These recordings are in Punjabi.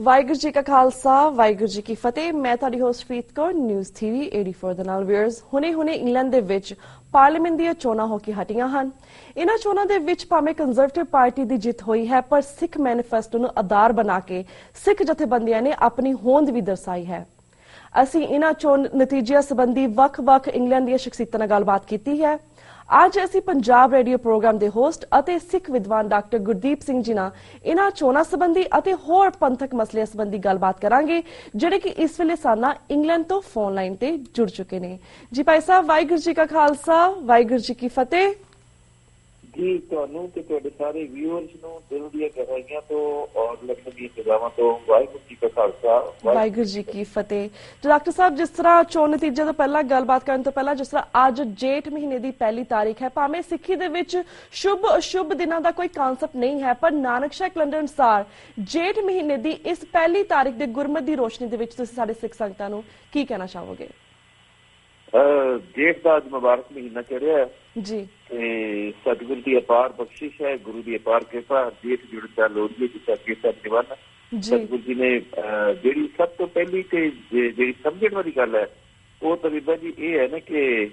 ਵਾਹਿਗੁਰੂ ਜੀ ਕਾ ਖਾਲਸਾ ਵਾਹਿਗੁਰੂ ਜੀ ਕੀ ਫਤਿਹ। ਮੈਂ ਤੁਹਾਡੀ ਹੋਸਟ ਪ੍ਰੀਤ ਕੌਰ ਨਿਊਜ਼ ਟੀਵੀ 84 ਦੇ ਨਾਲ ਵੀਅਰਸ ਹੁਣੇ ਇੰਗਲੈਂਡ ਦੇ ਵਿੱਚ ਪਾਰਲੀਮੈਂਟ ਦੀਆਂ ਚੋਣਾਂ ਹੋ ਕੇ ਹਟੀਆਂ ਹਨ। ਇਹਨਾਂ ਚੋਣਾਂ ਦੇ ਵਿੱਚ ਭਾਵੇਂ ਕੰਜ਼ਰਵੇਟਿਵ ਪਾਰਟੀ ਦੀ ਜਿੱਤ ਹੋਈ ਹੈ, ਪਰ ਸਿੱਖ ਮੈਨੀਫੈਸਟੋ ਨੂੰ ਆਧਾਰ ਬਣਾ ਕੇ ਸਿੱਖ ਜਥੇਬੰਦੀਆਂ ਨੇ ਆਪਣੀ ਹੋਂਦ ਵੀ ਦਰਸਾਈ ਹੈ। ਅਸੀਂ ਇਹਨਾਂ ਚੋਣ ਨਤੀਜਿਆਂ ਸੰਬੰਧੀ ਵੱਖ-ਵੱਖ ਇੰਗਲੈਂਡ ਦੀਆਂ ਸ਼ਖਸੀਅਤਾਂ ਨਾਲ ਗੱਲਬਾਤ ਕੀਤੀ ਹੈ। ਅੱਜ ਅਸੀਂ ਪੰਜਾਬ ਰੇਡੀਓ ਪ੍ਰੋਗਰਾਮ ਦੇ ਹੋਸਟ ਅਤੇ ਸਿੱਖ ਵਿਦਵਾਨ ਡਾਕਟਰ ਗੁਰਦੀਪ ਸਿੰਘ ਜੀ ਨਾਲ ਇਹਨਾਂ ਚੋਣਾਂ ਸੰਬੰਧੀ ਅਤੇ ਹੋਰ ਪੰਥਕ ਮਸਲਿਆਂ ਸੰਬੰਧੀ ਗੱਲਬਾਤ ਕਰਾਂਗੇ, ਜਿਹੜੇ ਕਿ ਇਸ ਵੇਲੇ ਸਾਨਾ ਇੰਗਲੈਂਡ ਤੋਂ ਫੋਨ ਲਾਈਨ ਤੇ ਜੁੜ ਚੁੱਕੇ ਨੇ। ਜੀ ਭਾਈ ਸਾਹਿਬ, ਵਾਹਿਗੁਰੂ ਜੀ ਕਾ ਖਾਲਸਾ ਵਾਹਿਗੁਰੂ ਜੀ ਕੀ ਫਤਿਹ। ਜੀ ਤੁਹਾਨੂੰ ਤੇ ਤੁਹਾਡੇ ਸਾਰੇ ਵਿਊਅਰਸ ਨੂੰ ਦਿਲ ਦੀਆਂ ਗਹਿਰਾਈਆਂ ਤੋਂ ਔਰ ਲਖਨ ਦੀਆਂ ਸਜ਼ਾਵਾਂ ਤੋਂ ਵਾਹਿਗੁਰੂ ਜੀ ਕਾ ਖਾਲਸਾ ਵਾਹਿਗੁਰੂ ਜੀ ਕੀ ਫਤਿਹ। ਡਾਕਟਰ ਸਾਹਿਬ, ਜਿਸ ਤਰ੍ਹਾਂ ਚੋਣ ਨਤੀਜੇ ਤੋਂ ਪਹਿਲਾਂ ਗੱਲਬਾਤ ਕਰਨ ਤੋਂ ਪਹਿਲਾਂ, ਜਿਸ ਤਰ੍ਹਾਂ ਅੱਜ ਜੇਠ ਮਹੀਨੇ ਦੀ ਪਹਿਲੀ ਤਾਰੀਖ ਹੈ, ਭਾਵੇਂ ਸਿੱਖੀ ਦੇ ਵਿੱਚ ਸ਼ੁਭ ਅਸ਼ੁਭ ਦਿਨਾਂ ਦਾ ਕੋਈ ਕਾਨਸੈਪਟ ਨਹੀਂ ਹੈ, ਪਰ ਨਾਨਕ ਸ਼ਾਹ ਕੈਲੰਡਰ ਅਨੁਸਾਰ ਜੇਠ ਮਹੀਨੇ ਦੀ ਇਸ ਪਹਿਲੀ ਤਾਰੀਖ ਦੇ ਗੁਰਮਤ ਦੀ ਰੋਸ਼ਨੀ ਦੇ ਵਿੱਚ ਤੁਸੀਂ ਸਾਡੇ ਸਿੱਖ ਸੰਗਤਾਂ ਨੂੰ ਕੀ ਕਹਿਣਾ ਚਾਹੋਗੇ? ਜੇਠ ਦਾ ਅੱਜ ਮੁਬਾਰਕ ਮਹੀਨਾ ਚੜਿਆ ਹੈ ਜੀ, ਤੇ ਸਤਿਗੁਰੂ ਦੀ ਅਪਾਰ ਬਖਸ਼ਿਸ਼ ਹੈ, ਗੁਰੂ ਦੀ ਅਪਾਰ ਕਿਰਪਾ। ਜੇਠ ਜੁੜਦਾ ਲੋੜੀਏ ਜਿਸ ਅੱਗੇ ਸਭ ਜਵਾਨ। ਸਤਿਗੁਰੂ ਜੀ ਨੇ ਜਿਹੜੀ ਸਭ ਤੋਂ ਪਹਿਲੀ ਤੇ ਜਿਹੜੀ ਸਮਝਣ ਵਾਲੀ ਗੱਲ ਹੈ ਉਹ ਤਬੀਬਾ ਜੀ ਇਹ ਹੈ ਨਾ ਕਿ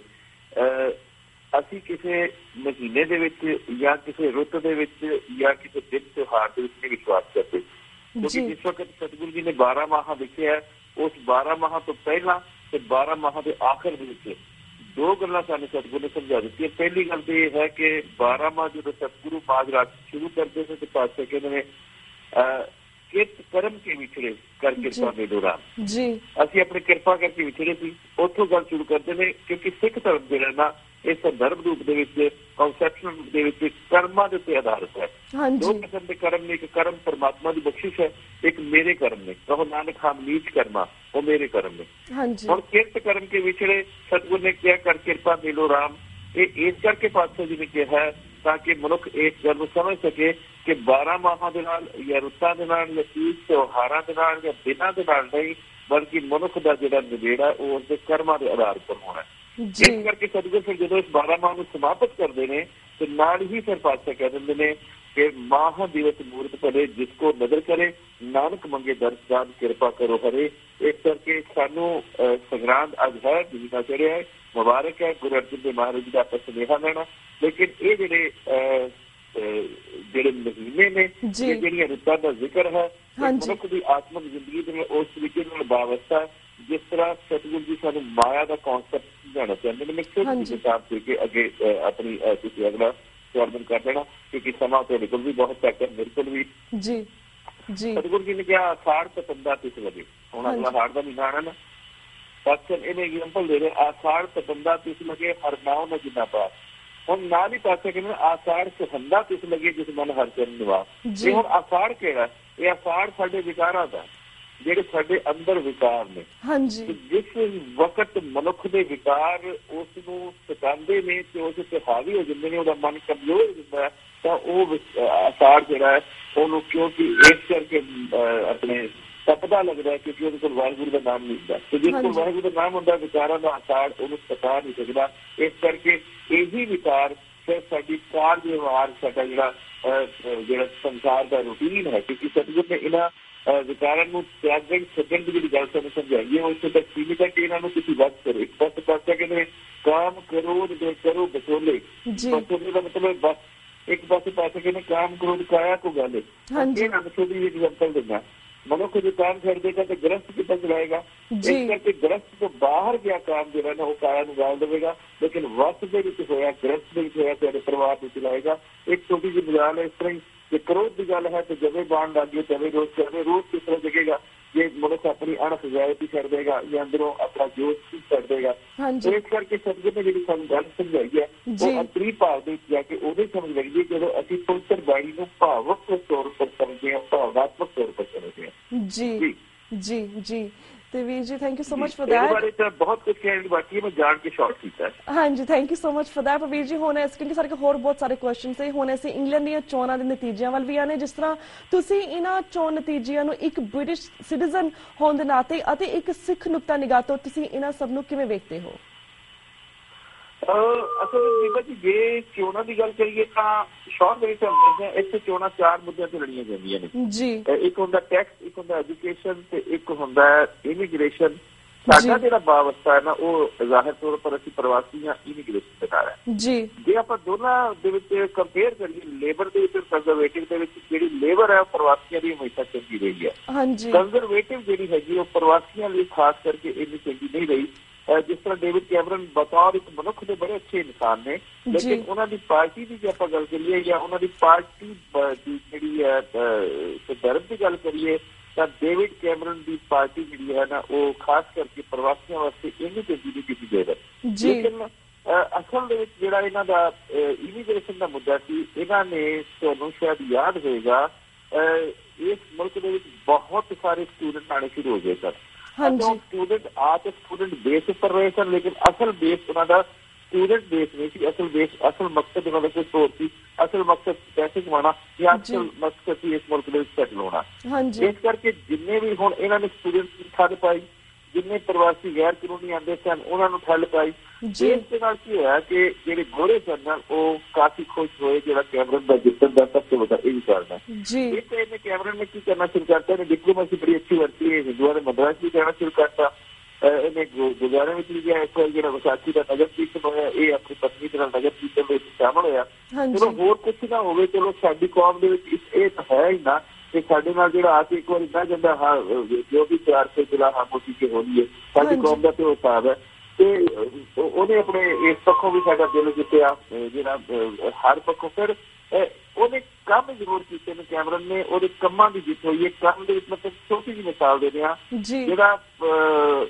ਅਸੀਂ ਕਿਸੇ ਮਹੀਨੇ ਦੇ ਵਿੱਚ ਜਾਂ ਕਿਸੇ ਰੁੱਤ ਦੇ ਵਿੱਚ ਜਾਂ ਕਿਸੇ ਦਿਨ ਤਿਉਹਾਰ ਦੇ ਵਿੱਚ ਨਹੀਂ ਵਿਸ਼ਵਾਸ ਕਰਦੇ, ਕਿਉਂਕਿ ਜਿਸ ਵਕਤ ਸਤਿਗੁਰੂ ਜੀ ਨੇ 12 ਮਾਹ ਲਿਖਿਆ, ਉਸ 12 ਮਾਹ ਤੋਂ ਪਹਿਲਾਂ ਤੇ 12 ਮਾਹ ਦੇ ਆਖਰ ਦੇ ਵਿੱਚ ਦੋ ਗੱਲਾਂ ਸਾਨੂੰ ਸਤਿਗੁਰੂ ਨੇ ਸਮਝਾ ਦਿੱਤੀਆਂ। ਪਹਿਲੀ ਗੱਲ ਤੇ ਇਹ ਹੈ ਕਿ 12 ਮਾਹ ਜਦੋਂ ਸਤਿਗੁਰੂ ਮਾਝ ਰਾਤ ਸ਼ੁਰੂ ਕਰਦੇ ਸੀ ਤੇ ਪਾਤਸ਼ਾਹ ਕਹਿੰਦੇ ਨੇ ਕਿਰਤ ਕਰਮ ਕੇ ਵਿਛੜੇ ਕਰ ਕਿਰਪਾ ਦੇ ਦੌਰਾਨ ਜੀ ਅਸੀਂ ਆਪਣੀ ਕਿਰਪਾ ਕਰਕੇ ਵਿਛੜੇ ਸੀ। ਉੱਥੋਂ ਗੱਲ ਸ਼ੁਰੂ ਕਰਦੇ ਨੇ, ਕਿਉਂਕਿ ਸਿੱਖ ਧਰਮ ਜਿਹੜਾ ਨਾ ਇਹ ਸੰਦਰਭ ਰੂਪ ਦੇ ਵਿੱਚ ਕਨਸੈਪਸ਼ਨ ਦੇ ਵਿੱਚ ਕਰਮਾਂ ਦੇ ਉੱਤੇ ਆਧਾਰਿਤ ਹੈ। ਦੋ ਕਿਸਮ ਦੇ ਕਰਮ ਨੇ, ਇੱਕ ਕਰਮ ਪਰਮਾਤਮਾ ਦੀ ਬਖਸ਼ਿਸ਼ ਹੈ, ਇੱਕ ਮੇਰੇ ਕਰਮ ਨੇ। ਕਹੋ ਨਾਨਕ ਹਮ ਨੀਚ ਕਰਮਾ, ਉਹ ਮੇਰੇ ਕਰਮ ਨੇ। ਹੁਣ ਕਿਰਤ ਕਰਮ ਕੇ ਵਿਛੜੇ ਸਤਿਗੁਰ ਨੇ ਕਿਹਾ ਕਰ ਕਿਰਪਾ ਮਿਲੋ ਰਾਮ। ਇਹ ਇਸ ਕਰਕੇ ਪਾਤਸ਼ਾਹ ਜੀ ਨੇ ਕਿਹਾ ਤਾਂ ਕਿ ਮਨੁੱਖ ਇਸ ਗੱਲ ਨੂੰ ਸਮਝ ਸਕੇ ਕਿ 12 ਮਾਹਾਂ ਦੇ ਨਾਲ ਜਾਂ ਰੁੱਤਾਂ ਦੇ ਨਾਲ ਜਾਂ ਤੀਜ ਤਿਉਹਾਰਾਂ ਦੇ ਨਾਲ ਜਾਂ ਦਿਨਾਂ ਦੇ ਨਾਲ ਨਹੀਂ, ਬਲਕਿ ਮਨੁੱਖ ਦਾ ਜਿਹੜਾ ਨਿਬੇੜਾ ਉਹ ਉਸਦੇ ਕਰਮਾਂ ਦੇ ਆਧਾਰ ਪਰ ਹੋਣਾ। ਇਸ ਕਰਕੇ ਸਤਿਗੁਰ ਫਿਰ ਜਦੋਂ ਇਸ 12 ਮਾਹ ਨੂੰ ਸਮਾਪਤ ਕਰਦੇ ਨੇ ਤੇ ਨਾਲ ਹੀ ਫਿਰ ਪਾਤਸ਼ਾਹ ਕਹਿ ਦਿੰਦੇ ਨੇ ਕਿ ਮਾਹ ਦਿਵਸ ਮੂਰਤ ਭਲੇ ਜਿਸ ਕੋ ਨਜ਼ਰ ਕਰੇ, ਨਾਨਕ ਮੰਗੇ ਦਰਸ਼ਨ ਕਿਰਪਾ ਕਰੋ ਹਰੇ। ਇਸ ਕਰਕੇ ਸਾਨੂੰ ਸੰਗਰਾਂਦ ਅੱਜ ਹੈ, ਮਹੀਨਾ ਚੜਿਆ ਹੈ, ਮੁਬਾਰਕ ਹੈ। ਗੁਰੂ ਅਰਜਨ ਦੇਵ ਮਹਾਰਾਜ ਜੀ ਦਾ ਆਪਾਂ ਸੁਨੇਹਾ ਲੈਣਾ, ਲੇਕਿਨ ਇਹ ਜਿਹੜੇ ਮਹੀਨੇ ਨੇ, ਜਿਹੜੀਆਂ ਰੁੱਤਾਂ ਦਾ ਜ਼ਿਕਰ ਹੈ, ਮਨੁੱਖ ਦੀ ਆਤਮਿਕ ਜ਼ਿੰਦਗੀ ਦੇ ਉਸ ਤਰੀਕੇ ਨਾਲ ਵਾਬਸਤਾ ਜਿਸ ਤਰ੍ਹਾਂ ਸਤਿਗੁਰੂ ਜੀ ਸਾਨੂੰ ਮਾਇਆ ਦਾ ਕਨਸੈਪਟ ਸਮਝਾਉਣਾ ਚਾਹੁੰਦੇ ਨੇ। ਮੈਂ ਛੋਟੀ ਕਿਤਾਬ ਦੇ ਕੇ ਅੱਗੇ ਆਪਣੀ ਤੁਸੀਂ ਅਗਲਾ ਸਵਾਲ ਕਰ ਦੇਣਾ, ਕਿਉਂਕਿ ਸਮਾਂ ਤੁਹਾਡੇ ਕੋਲ ਵੀ ਬਹੁਤ ਘੱਟ ਹੈ, ਮੇਰੇ ਕੋਲ ਵੀ। ਜੀ ਜੀ ਸਤਿਗੁਰੂ ਜੀ ਨੇ ਕਿਹਾ ਆਸ਼ਾੜ ਤਪੰਦਾ ਤਿਸ ਲਗੇ। ਹੁਣ ਅਗਲਾ ਹਾੜ ਦਾ ਮਹੀਨਾ ਆਣਾ ਨਾ, ਪਾਤਸ਼ਾਹ ਇਹਨੇ ਐਗਜ਼ਾਮਪਲ ਦੇ ਰਹੇ, ਆਸ਼ਾੜ ਤਪੰਦਾ ਤਿਸ ਲਗੇ ਹਰ ਨਾਉ ਨਾ ਜਿੰਨਾ ਪਾਸ। ਹੁਣ ਨਾਲ ਹੀ ਪਾਤਸ਼ਾਹ ਕਹਿੰਦੇ ਆਸ਼ਾੜ ਸੁਹੰਦਾ ਤਿਸ ਲਗੇ ਜਿਸ ਮਨ ਹਰ ਚਰਨ ਨਿਵਾਸ। ਇਹ ਹੁਣ ਆਸ਼ਾੜ ਕਿਹੜਾ? ਇਹ ਆਸ਼ਾੜ ਸਾਡੇ ਵਿਕਾਰਾਂ ਦਾ, ਜਿਹੜੇ ਸਾਡੇ ਅੰਦਰ ਵਿਕਾਰ ਨੇ। ਜਿਸ ਵਕਤ ਮਨੁੱਖ ਦੇ ਵਿਕਾਰ ਉਸ ਨੂੰ ਸਤਾਉਂਦੇ ਨੇ ਤੇ ਉਸ ਉੱਤੇ ਹਾਵੀ ਹੋ ਜਾਂਦੇ ਨੇ, ਉਹਦਾ ਮਨ ਕਮਜ਼ੋਰ ਹੋ ਜਾਂਦਾ ਹੈ, ਤਾਂ ਉਹ ਆਸ਼ਾੜ ਜਿਹੜਾ ਹੈ ਉਹਨੂੰ ਕਿਉਂਕਿ ਇਸ ਕਰਕੇ ਆਪਣੇ ਤਪਦਾ ਲੱਗਦਾ ਹੈ, ਕਿਉਂਕਿ ਉਹਦੇ ਕੋਲ ਵਾਹਿਗੁਰੂ ਦਾ ਨਾਮ ਨਹੀਂ ਹੁੰਦਾ। ਤੇ ਜਿਸ ਕੋਲ ਵਾਹਿਗੁਰੂ ਦਾ ਨਾਮ ਹੁੰਦਾ, ਵਿਕਾਰਾਂ ਦਾ ਆਸ਼ਾੜ ਉਹਨੂੰ ਸਤਾ ਨਹੀਂ ਸਕਦਾ। ਇਸ ਕਰਕੇ ਇਹੀ ਵਿਕਾਰ ਫਿਰ ਸਾਡੀ ਕਾਰਜ ਵਿਵਹਾਰ, ਸਾਡਾ ਜਿਹੜਾ ਸੰਸਾਰ ਦਾ ਰੂਟੀਨ ਹੈ, ਕਿਉਂਕਿ ਸਤਿਗੁਰ ਨੇ ਇਹਨਾਂ ਵਿਕਾਰਾਂ ਨੂੰ ਤਿਆਗਣ ਛੱਡਣ ਦੀ ਜਿਹੜੀ ਗੱਲ ਸਾਨੂੰ ਸਮਝਾਈ ਹੈ, ਉਸੇ ਤੱਕ ਸੀਮਿਤ ਹੈ ਕਿ ਇਹਨਾਂ ਨੂੰ ਤੁਸੀਂ ਵੱਧ ਕਰੋ। ਇੱਕ ਪਾਸੇ ਪਾਤਸ਼ਾਹ ਕਹਿੰਦੇ ਕਾਮ ਕਰੋ ਦੇ ਕਰੋ ਬਚੋਲੇ, ਬਚੋਲੇ ਦਾ ਮਤਲਬ ਬਸ। ਇੱਕ ਪਾਸੇ ਪਾਤਸ਼ਾਹ ਕਹਿੰਦੇ ਕਾਮ ਕਰੋ ਕਾਇਆ ਕੋ ਗੱਲ। ਇਹ ਨਾ ਬਚੋਲੀ ਐਗਜ਼ਾਮਪਲ ਦਿੰਦਾ, ਮਨੁੱਖ ਜੋ ਕਾਮ ਛੱਡ ਦੇਗਾ ਤੇ ਗ੍ਰਸਤ ਕਿੱਦਾਂ ਚਲਾਏਗਾ? ਇਸ ਕਰਕੇ ਗ੍ਰਸਤ ਤੋਂ ਬਾਹਰ ਗਿਆ ਕਾਮ ਜਿਹੜਾ ਨਾ ਉਹ ਕਾਇਆ ਨੂੰ ਗਾਲ ਦੇਵੇਗਾ, ਲੇਕਿਨ ਵਸ ਦੇ ਵਿੱਚ ਹੋਇਆ, ਗ੍ਰਸਤ ਦੇ ਵਿੱਚ ਹੋਇਆ ਤੁਹਾਡੇ ਪਰਿਵਾਰ ਨੂੰ ਚਲਾਏਗਾ। ਇੱਕ ਛੋਟੀ ਜਿਹੀ ਮਿਸਾਲ ਹੈ ਇਸ ਤਰ੍ਹਾਂ ਹੀ ਕਿ ਕਰੋਧ ਦੀ ਗੱਲ ਹੈ ਤੇ ਜਵੇ ਬਾਣ ਲੱਗ ਗਏ ਤਵੇ ਰੋਜ਼ ਚਲੇ, ਰੋਜ਼ ਕਿਸ ਤਰ੍ਹਾਂ ਜਗੇਗਾ ਜੇ ਮਨੁੱਖ ਆਪਣੀ ਅਣਸਜਾਇਤੀ ਛੱਡ ਦੇਗਾ ਜਾਂ ਅੰਦਰੋਂ ਆਪਣਾ ਜੋਸ਼ ਛੱਡ ਦੇਗਾ। ਇਸ ਕਰਕੇ ਸਤਿਗੁਰ ਨੇ ਜਿਹੜੀ ਸਾਨੂੰ ਗੱਲ ਸਮਝਾਈ ਹੈ ਉਹ ਅੰਤਰੀ ਭਾਵ ਦੇ ਵਿੱਚ ਜਾ ਕੇ ਉਹਦੇ ਸਮਝ ਲੱਗਦੀ ਜਦੋਂ ਅਸੀਂ ਪਵਿੱਤਰ ਬਾਣੀ ਨੂੰ ਭਾਵਕ ਤੌਰ ਪਰ ਸਮਝਦੇ ਹਾਂ, ਭਾਵਨਾਤਮਕ ਤੌਰ ਪਰ ਸਮਝਦੇ ਹਾਂ। ਜੀ ਜੀ ਜੀ ਤੇ ਵੀਰ ਜੀ, thank you so much for that. ਇਹਦੇ ਬਾਰੇ ਤਾਂ ਬਹੁਤ ਕੁਝ ਕਹਿਣ ਦੀ ਬਾਕੀ ਹੈ, ਮੈਂ ਜਾਣ ਕੇ ਸ਼ਾਰਟ ਕੀਤਾ। ਹਾਂਜੀ, thank you so much for that ਵੀਰ ਜੀ। ਹੁਣ ਇਸ ਕਿਉਂਕਿ ਸਾਡੇ ਕੋਲ ਹੋਰ ਬਹੁਤ ਸਾਰੇ ਕੁਐਸਚਨਸ ਹੈ। ਹੁਣ ਅਸੀਂ ਇੰਗਲੈਂਡ ਦੀਆਂ ਚੋਣਾਂ ਦੇ ਨਤੀਜਿਆਂ ਵੱਲ ਵੀ ਆਨੇ, ਜਿਸ ਤਰ੍ਹਾਂ ਤੁਸੀਂ ਇਹਨਾਂ ਚੋਣ ਨਤੀਜਿਆਂ ਨੂੰ ਇੱਕ ਬ੍ਰਿਟਿਸ਼ ਸਿਟੀਜ਼ਨ ਹੋਣ ਦੇ ਨਾਤੇ ਅਤੇ ਇੱਕ ਸਿੱਖ ਨੁਕਤਾ ਨਿਗਾਹ ਤੋਂ ਤੁਸੀਂ ਇਹਨਾਂ ਸਭ ਨੂੰ ਕਿਵੇਂ ਵੇਖਦੇ ਹੋ? ਅਸਲ ਵਿੱਚ ਜੇ ਚੋਣਾਂ ਦੀ ਗੱਲ ਕਰੀਏ ਤਾਂ ਸ਼ੌਰ ਦੇ ਵਿੱਚ ਇੱਥੇ ਚੋਣਾਂ 4 ਮੁੱਦਿਆਂ ਤੇ ਲੜੀਆਂ ਜਾਂਦੀਆਂ ਨੇ ਜੀ। ਇੱਕ ਹੁੰਦਾ ਟੈਕਸ, ਇੱਕ ਹੁੰਦਾ ਐਜੂਕੇਸ਼ਨ ਤੇ ਇੱਕ ਹੁੰਦਾ ਇਮੀਗ੍ਰੇਸ਼ਨ। ਸਾਡਾ ਜਿਹੜਾ ਵਾਵਸਤਾ ਹੈ ਨਾ ਉਹ ਜ਼ਾਹਿਰ ਤੌਰ ਪਰ ਅਸੀਂ ਪ੍ਰਵਾਸੀ ਜਾਂ ਇਮੀਗ੍ਰੇਸ਼ਨ ਦੇ ਨਾਲ ਹੈ ਜੀ। ਜੇ ਆਪਾਂ ਦੋਨਾਂ ਦੇ ਵਿੱਚ ਕੰਪੇਅਰ ਕਰੀਏ, ਲੇਬਰ ਦੇ ਵਿੱਚ ਕੰਜ਼ਰਵੇਟਿਵ ਦੇ ਵਿੱਚ ਜਿਹੜੀ ਲੇਬਰ ਹੈ ਉਹ ਪ੍ਰਵਾਸੀਆਂ ਦੀ ਹਮੇਸ਼ਾ ਚੰਗੀ ਰਹੀ ਹੈ। ਕੰਜ਼ਰਵੇਟਿਵ ਜਿਹੜੀ ਹੈਗੀ ਉਹ ਪ੍ਰਵਾਸੀਆਂ ਲਈ ਖਾਸ ਕਰਕੇ ਇੰਨੀ ਚੰਗੀ ਨਹੀਂ ਰਹੀ। ਜਿਸ ਤਰ੍ਹਾਂ ਡੇਵਿਡ ਕੈਮਰਨ ਬਤੌਰ ਇੱਕ ਮਨੁੱਖ ਦੇ ਬੜੇ ਅੱਛੇ ਇਨਸਾਨ ਨੇ, ਲੇਕਿਨ ਉਹਨਾਂ ਦੀ ਪਾਰਟੀ ਦੀ ਜੇ ਆਪਾਂ ਗੱਲ ਕਰੀਏ ਜਾਂ ਉਹਨਾਂ ਦੀ ਪਾਰਟੀ ਦੀ ਜਿਹੜੀ ਹੈ ਸੰਦਰਭ ਦੀ ਗੱਲ ਕਰੀਏ ਤਾਂ ਡੇਵਿਡ ਕੈਮਰਨ ਦੀ ਪਾਰਟੀ ਜਿਹੜੀ ਹੈ ਨਾ ਉਹ ਖਾਸ ਕਰਕੇ ਪ੍ਰਵਾਸੀਆਂ ਵਾਸਤੇ ਇੰਨੀ ਚੰਗੀ ਨਹੀਂ ਕੀਤੀ ਗਈ ਹੈ। ਲੇਕਿਨ ਅਸਲ ਦੇ ਵਿੱਚ ਜਿਹੜਾ ਇਹਨਾਂ ਦਾ ਇਮੀਗ੍ਰੇਸ਼ਨ ਦਾ ਮੁੱਦਾ ਸੀ, ਇਹਨਾਂ ਨੇ ਤੁਹਾਨੂੰ ਸ਼ਾਇਦ ਯਾਦ ਹੋਏਗਾ ਇਸ ਮੁਲਕ ਦੇ ਵਿੱਚ ਬਹੁਤ ਸਾਰੇ ਸਟੂਡੈਂਟ ਆਉਣੇ ਸ਼ੁਰੂ ਹੋ ਗਏ ਸਨ। ਸਟੂਡੈਂਟ ਆ ਕੇ ਸਟੂਡੈਂਟ ਬੇਸ ਉੱਪਰ ਰਹੇ ਸਨ, ਲੇਕਿਨ ਅਸਲ ਬੇਸ ਉਹਨਾਂ ਦਾ ਸਟੂਡੈਂਟ ਬੇਸ ਨਹੀਂ ਸੀ। ਅਸਲ ਮਕਸਦ ਉਹਨਾਂ ਦਾ ਕੁਝ ਹੋਰ ਸੀ। ਅਸਲ ਮਕਸਦ ਪੈਸੇ ਕਮਾਉਣਾ ਜਾਂ ਅਸਲ ਮਕਸਦ ਸੀ ਇਸ ਮੁਲਕ ਦੇ ਵਿੱਚ ਸੈਟਲ ਹੋਣਾ। ਇਸ ਕਰਕੇ ਜਿੰਨੇ ਵੀ ਹੁਣ ਇਹਨਾਂ ਨੇ ਸਟੂਡੈਂਟ ਦੀ ਠੱਲ ਪਾਈ, ਜਿੰਨੇ ਪ੍ਰਵਾਸੀ ਗੈਰ ਕਾਨੂੰਨੀ ਆਉਂਦੇ ਸਨ ਉਹਨਾਂ ਨੂੰ ਠੱਲ ਪਾਈ। ਇਸ ਦੇ ਨਾਲ ਕੀ ਹੋਇਆ ਕਿ ਜਿਹੜੇ ਗੋਰੇ ਸਨ ਉਹ ਕਾਫੀ ਖੁਸ਼ ਹੋਏ। ਜਿਹੜਾ ਕੈਮਰਨ ਦਾ ਜਿੱਤਣ ਦਾ ਸਭ ਤੋਂ ਵੱਡਾ ਇਹ ਕਾਰਨ ਹੈ। ਇਹਨੇ ਕੈਮਰਨ ਨੇ ਕੀ ਕਰਨਾ ਸ਼ੁਰੂ ਕਰਤਾ, ਇਹਨੇ ਡਿਪਲੋਮੇਸੀ ਬੜੀ ਅੱਛੀ ਵਰਤੀ ਹੈ। ਹਿੰਦੂਆਂ ਦੇ ਮੰਦਰਾਂ 'ਚ ਵੀ ਕਹਿਣਾ ਸ਼ੁਰੂ ਕਰਤਾ। ਇਹਨੇ ਗੁਰਦੁਆਰੇ ਵਿੱਚ ਵੀ ਗਿਆ। ਇੱਕ ਵਾਰ ਜਿਹੜਾ ਵਿਸਾਖੀ ਦਾ ਨਗਰ ਕੀਰਤਨ ਹੋਇਆ ਇਹ ਆਪਣੀ ਪਤਨੀ ਦੇ ਨਾਲ ਨਗਰ ਕੀਰਤਨ ਵਿੱਚ ਸ਼ਾਮਲ ਹੋਇਆ। ਚਲੋ ਹੋਰ ਕੁਛ ਨਾ ਹੋਵੇ, ਚਲੋ ਸਾਡੀ ਕੌਮ ਦੇ ਵਿੱਚ ਇਹ ਤਾਂ ਹੈ ਹੀ ਨਾ ਕਿ ਸਾਡੇ ਨਾਲ ਜਿਹੜਾ ਆ ਕੇ ਇੱਕ ਵਾਰੀ ਬਹਿ ਜਾਂਦਾ, ਹਾਂ ਜੋ ਵੀ ਪਿਆਰ ਸੇ ਜਿਹੜਾ ਖਾਮੋਸ਼ੀ ਕੇ ਹੋਣੀ ਹੈ, ਸਾਡੀ ਕੌਮ ਦਾ ਤੇ ਉਹ ਹਿਸਾਬ ਹੈ। ਤੇ ਉਹਨੇ ਆਪਣੇ ਇਸ ਪੱਖੋਂ ਵੀ ਸਾਡਾ ਦਿਲ ਜਿੱਤਿਆ, ਜਿਹੜਾ ਹਰ ਪੱਖੋਂ। ਫਿਰ ਉਹਨੇ ਕੰਮ ਜ਼ਰੂਰ ਕੀਤੇ ਨੇ ਕੈਮਰਨ ਨੇ, ਉਹਦੇ ਕੰਮਾਂ ਦੀ ਜਿੱਤ ਹੋਈ ਹੈ। ਕੰਮ ਦੇ ਵਿੱਚ ਮਤਲਬ ਛੋਟੀ ਜਿਹੀ ਮਿਸਾਲ ਦੇ ਦਿਆਂ, ਜਿਹੜਾ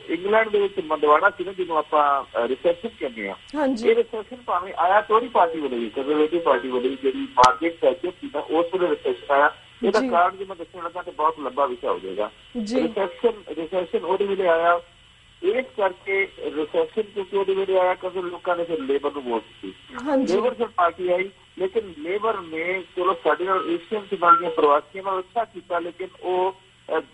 ਇੰਗਲੈਂਡ ਦੇ ਵਿੱਚ ਮੰਦਵਾੜਾ ਸੀ ਨਾ ਜਿਹਨੂੰ ਆਪਾਂ ਰਿਸੈਸ਼ਨ ਕਹਿੰਦੇ ਹਾਂ, ਇਹ ਰਿਸੈਸ਼ਨ ਭਾਵੇਂ ਆਇਆ ਟੋਰੀ ਪਾਰਟੀ ਵੱਲੋਂ ਵੀ, ਕੰਜ਼ਰਵੇਟਿਵ ਪਾਰਟੀ ਵੱਲੋਂ ਵੀ, ਜਿਹੜੀ ਮਾਰਗਰੇਟ ਥੈਚਰ ਸੀ ਨਾ ਉਸ ਵੇਲੇ ਰਿਸੈਸ਼ਨ ਆਇਆ। ਇਹਦਾ ਕਾਰਨ ਜੇ ਮੈਂ ਦੱਸਣ ਲੱਗਾ ਤੇ ਬਹੁਤ ਲੰਬਾ ਵਿਸ਼ਾ ਹੋ ਜਾਏਗਾ। ਰਿਸੈਸ਼ਨ ਉਹਦੇ ਵੇਲੇ ਆਇਆ ਇਸ ਕਰਕੇ ਰਿਸੈਸ਼ਨ ਕਿਉਂਕਿ ਉਹਦੇ ਵੇਲੇ ਆਇਆ ਕਿਉਂਕਿ ਲੋਕਾਂ ਨੇ ਫਿਰ ਲੇਬਰ ਨੂੰ ਵੋਟ ਦਿੱਤੀ। ਲੇਬਰ ਫਿਰ ਪਾਰਟੀ ਆਈ, ਲੇਕਿਨ ਲੇਬਰ ਨੇ ਚਲੋ ਸਾਡੇ ਨਾਲ ਏਸ਼ੀਅਨ ਸਮਾਜ ਦੀਆਂ ਪ੍ਰਵਾਸੀਆਂ ਨਾਲ ਅੱਛਾ ਕੀਤਾ, ਲੇਕਿਨ ਉਹ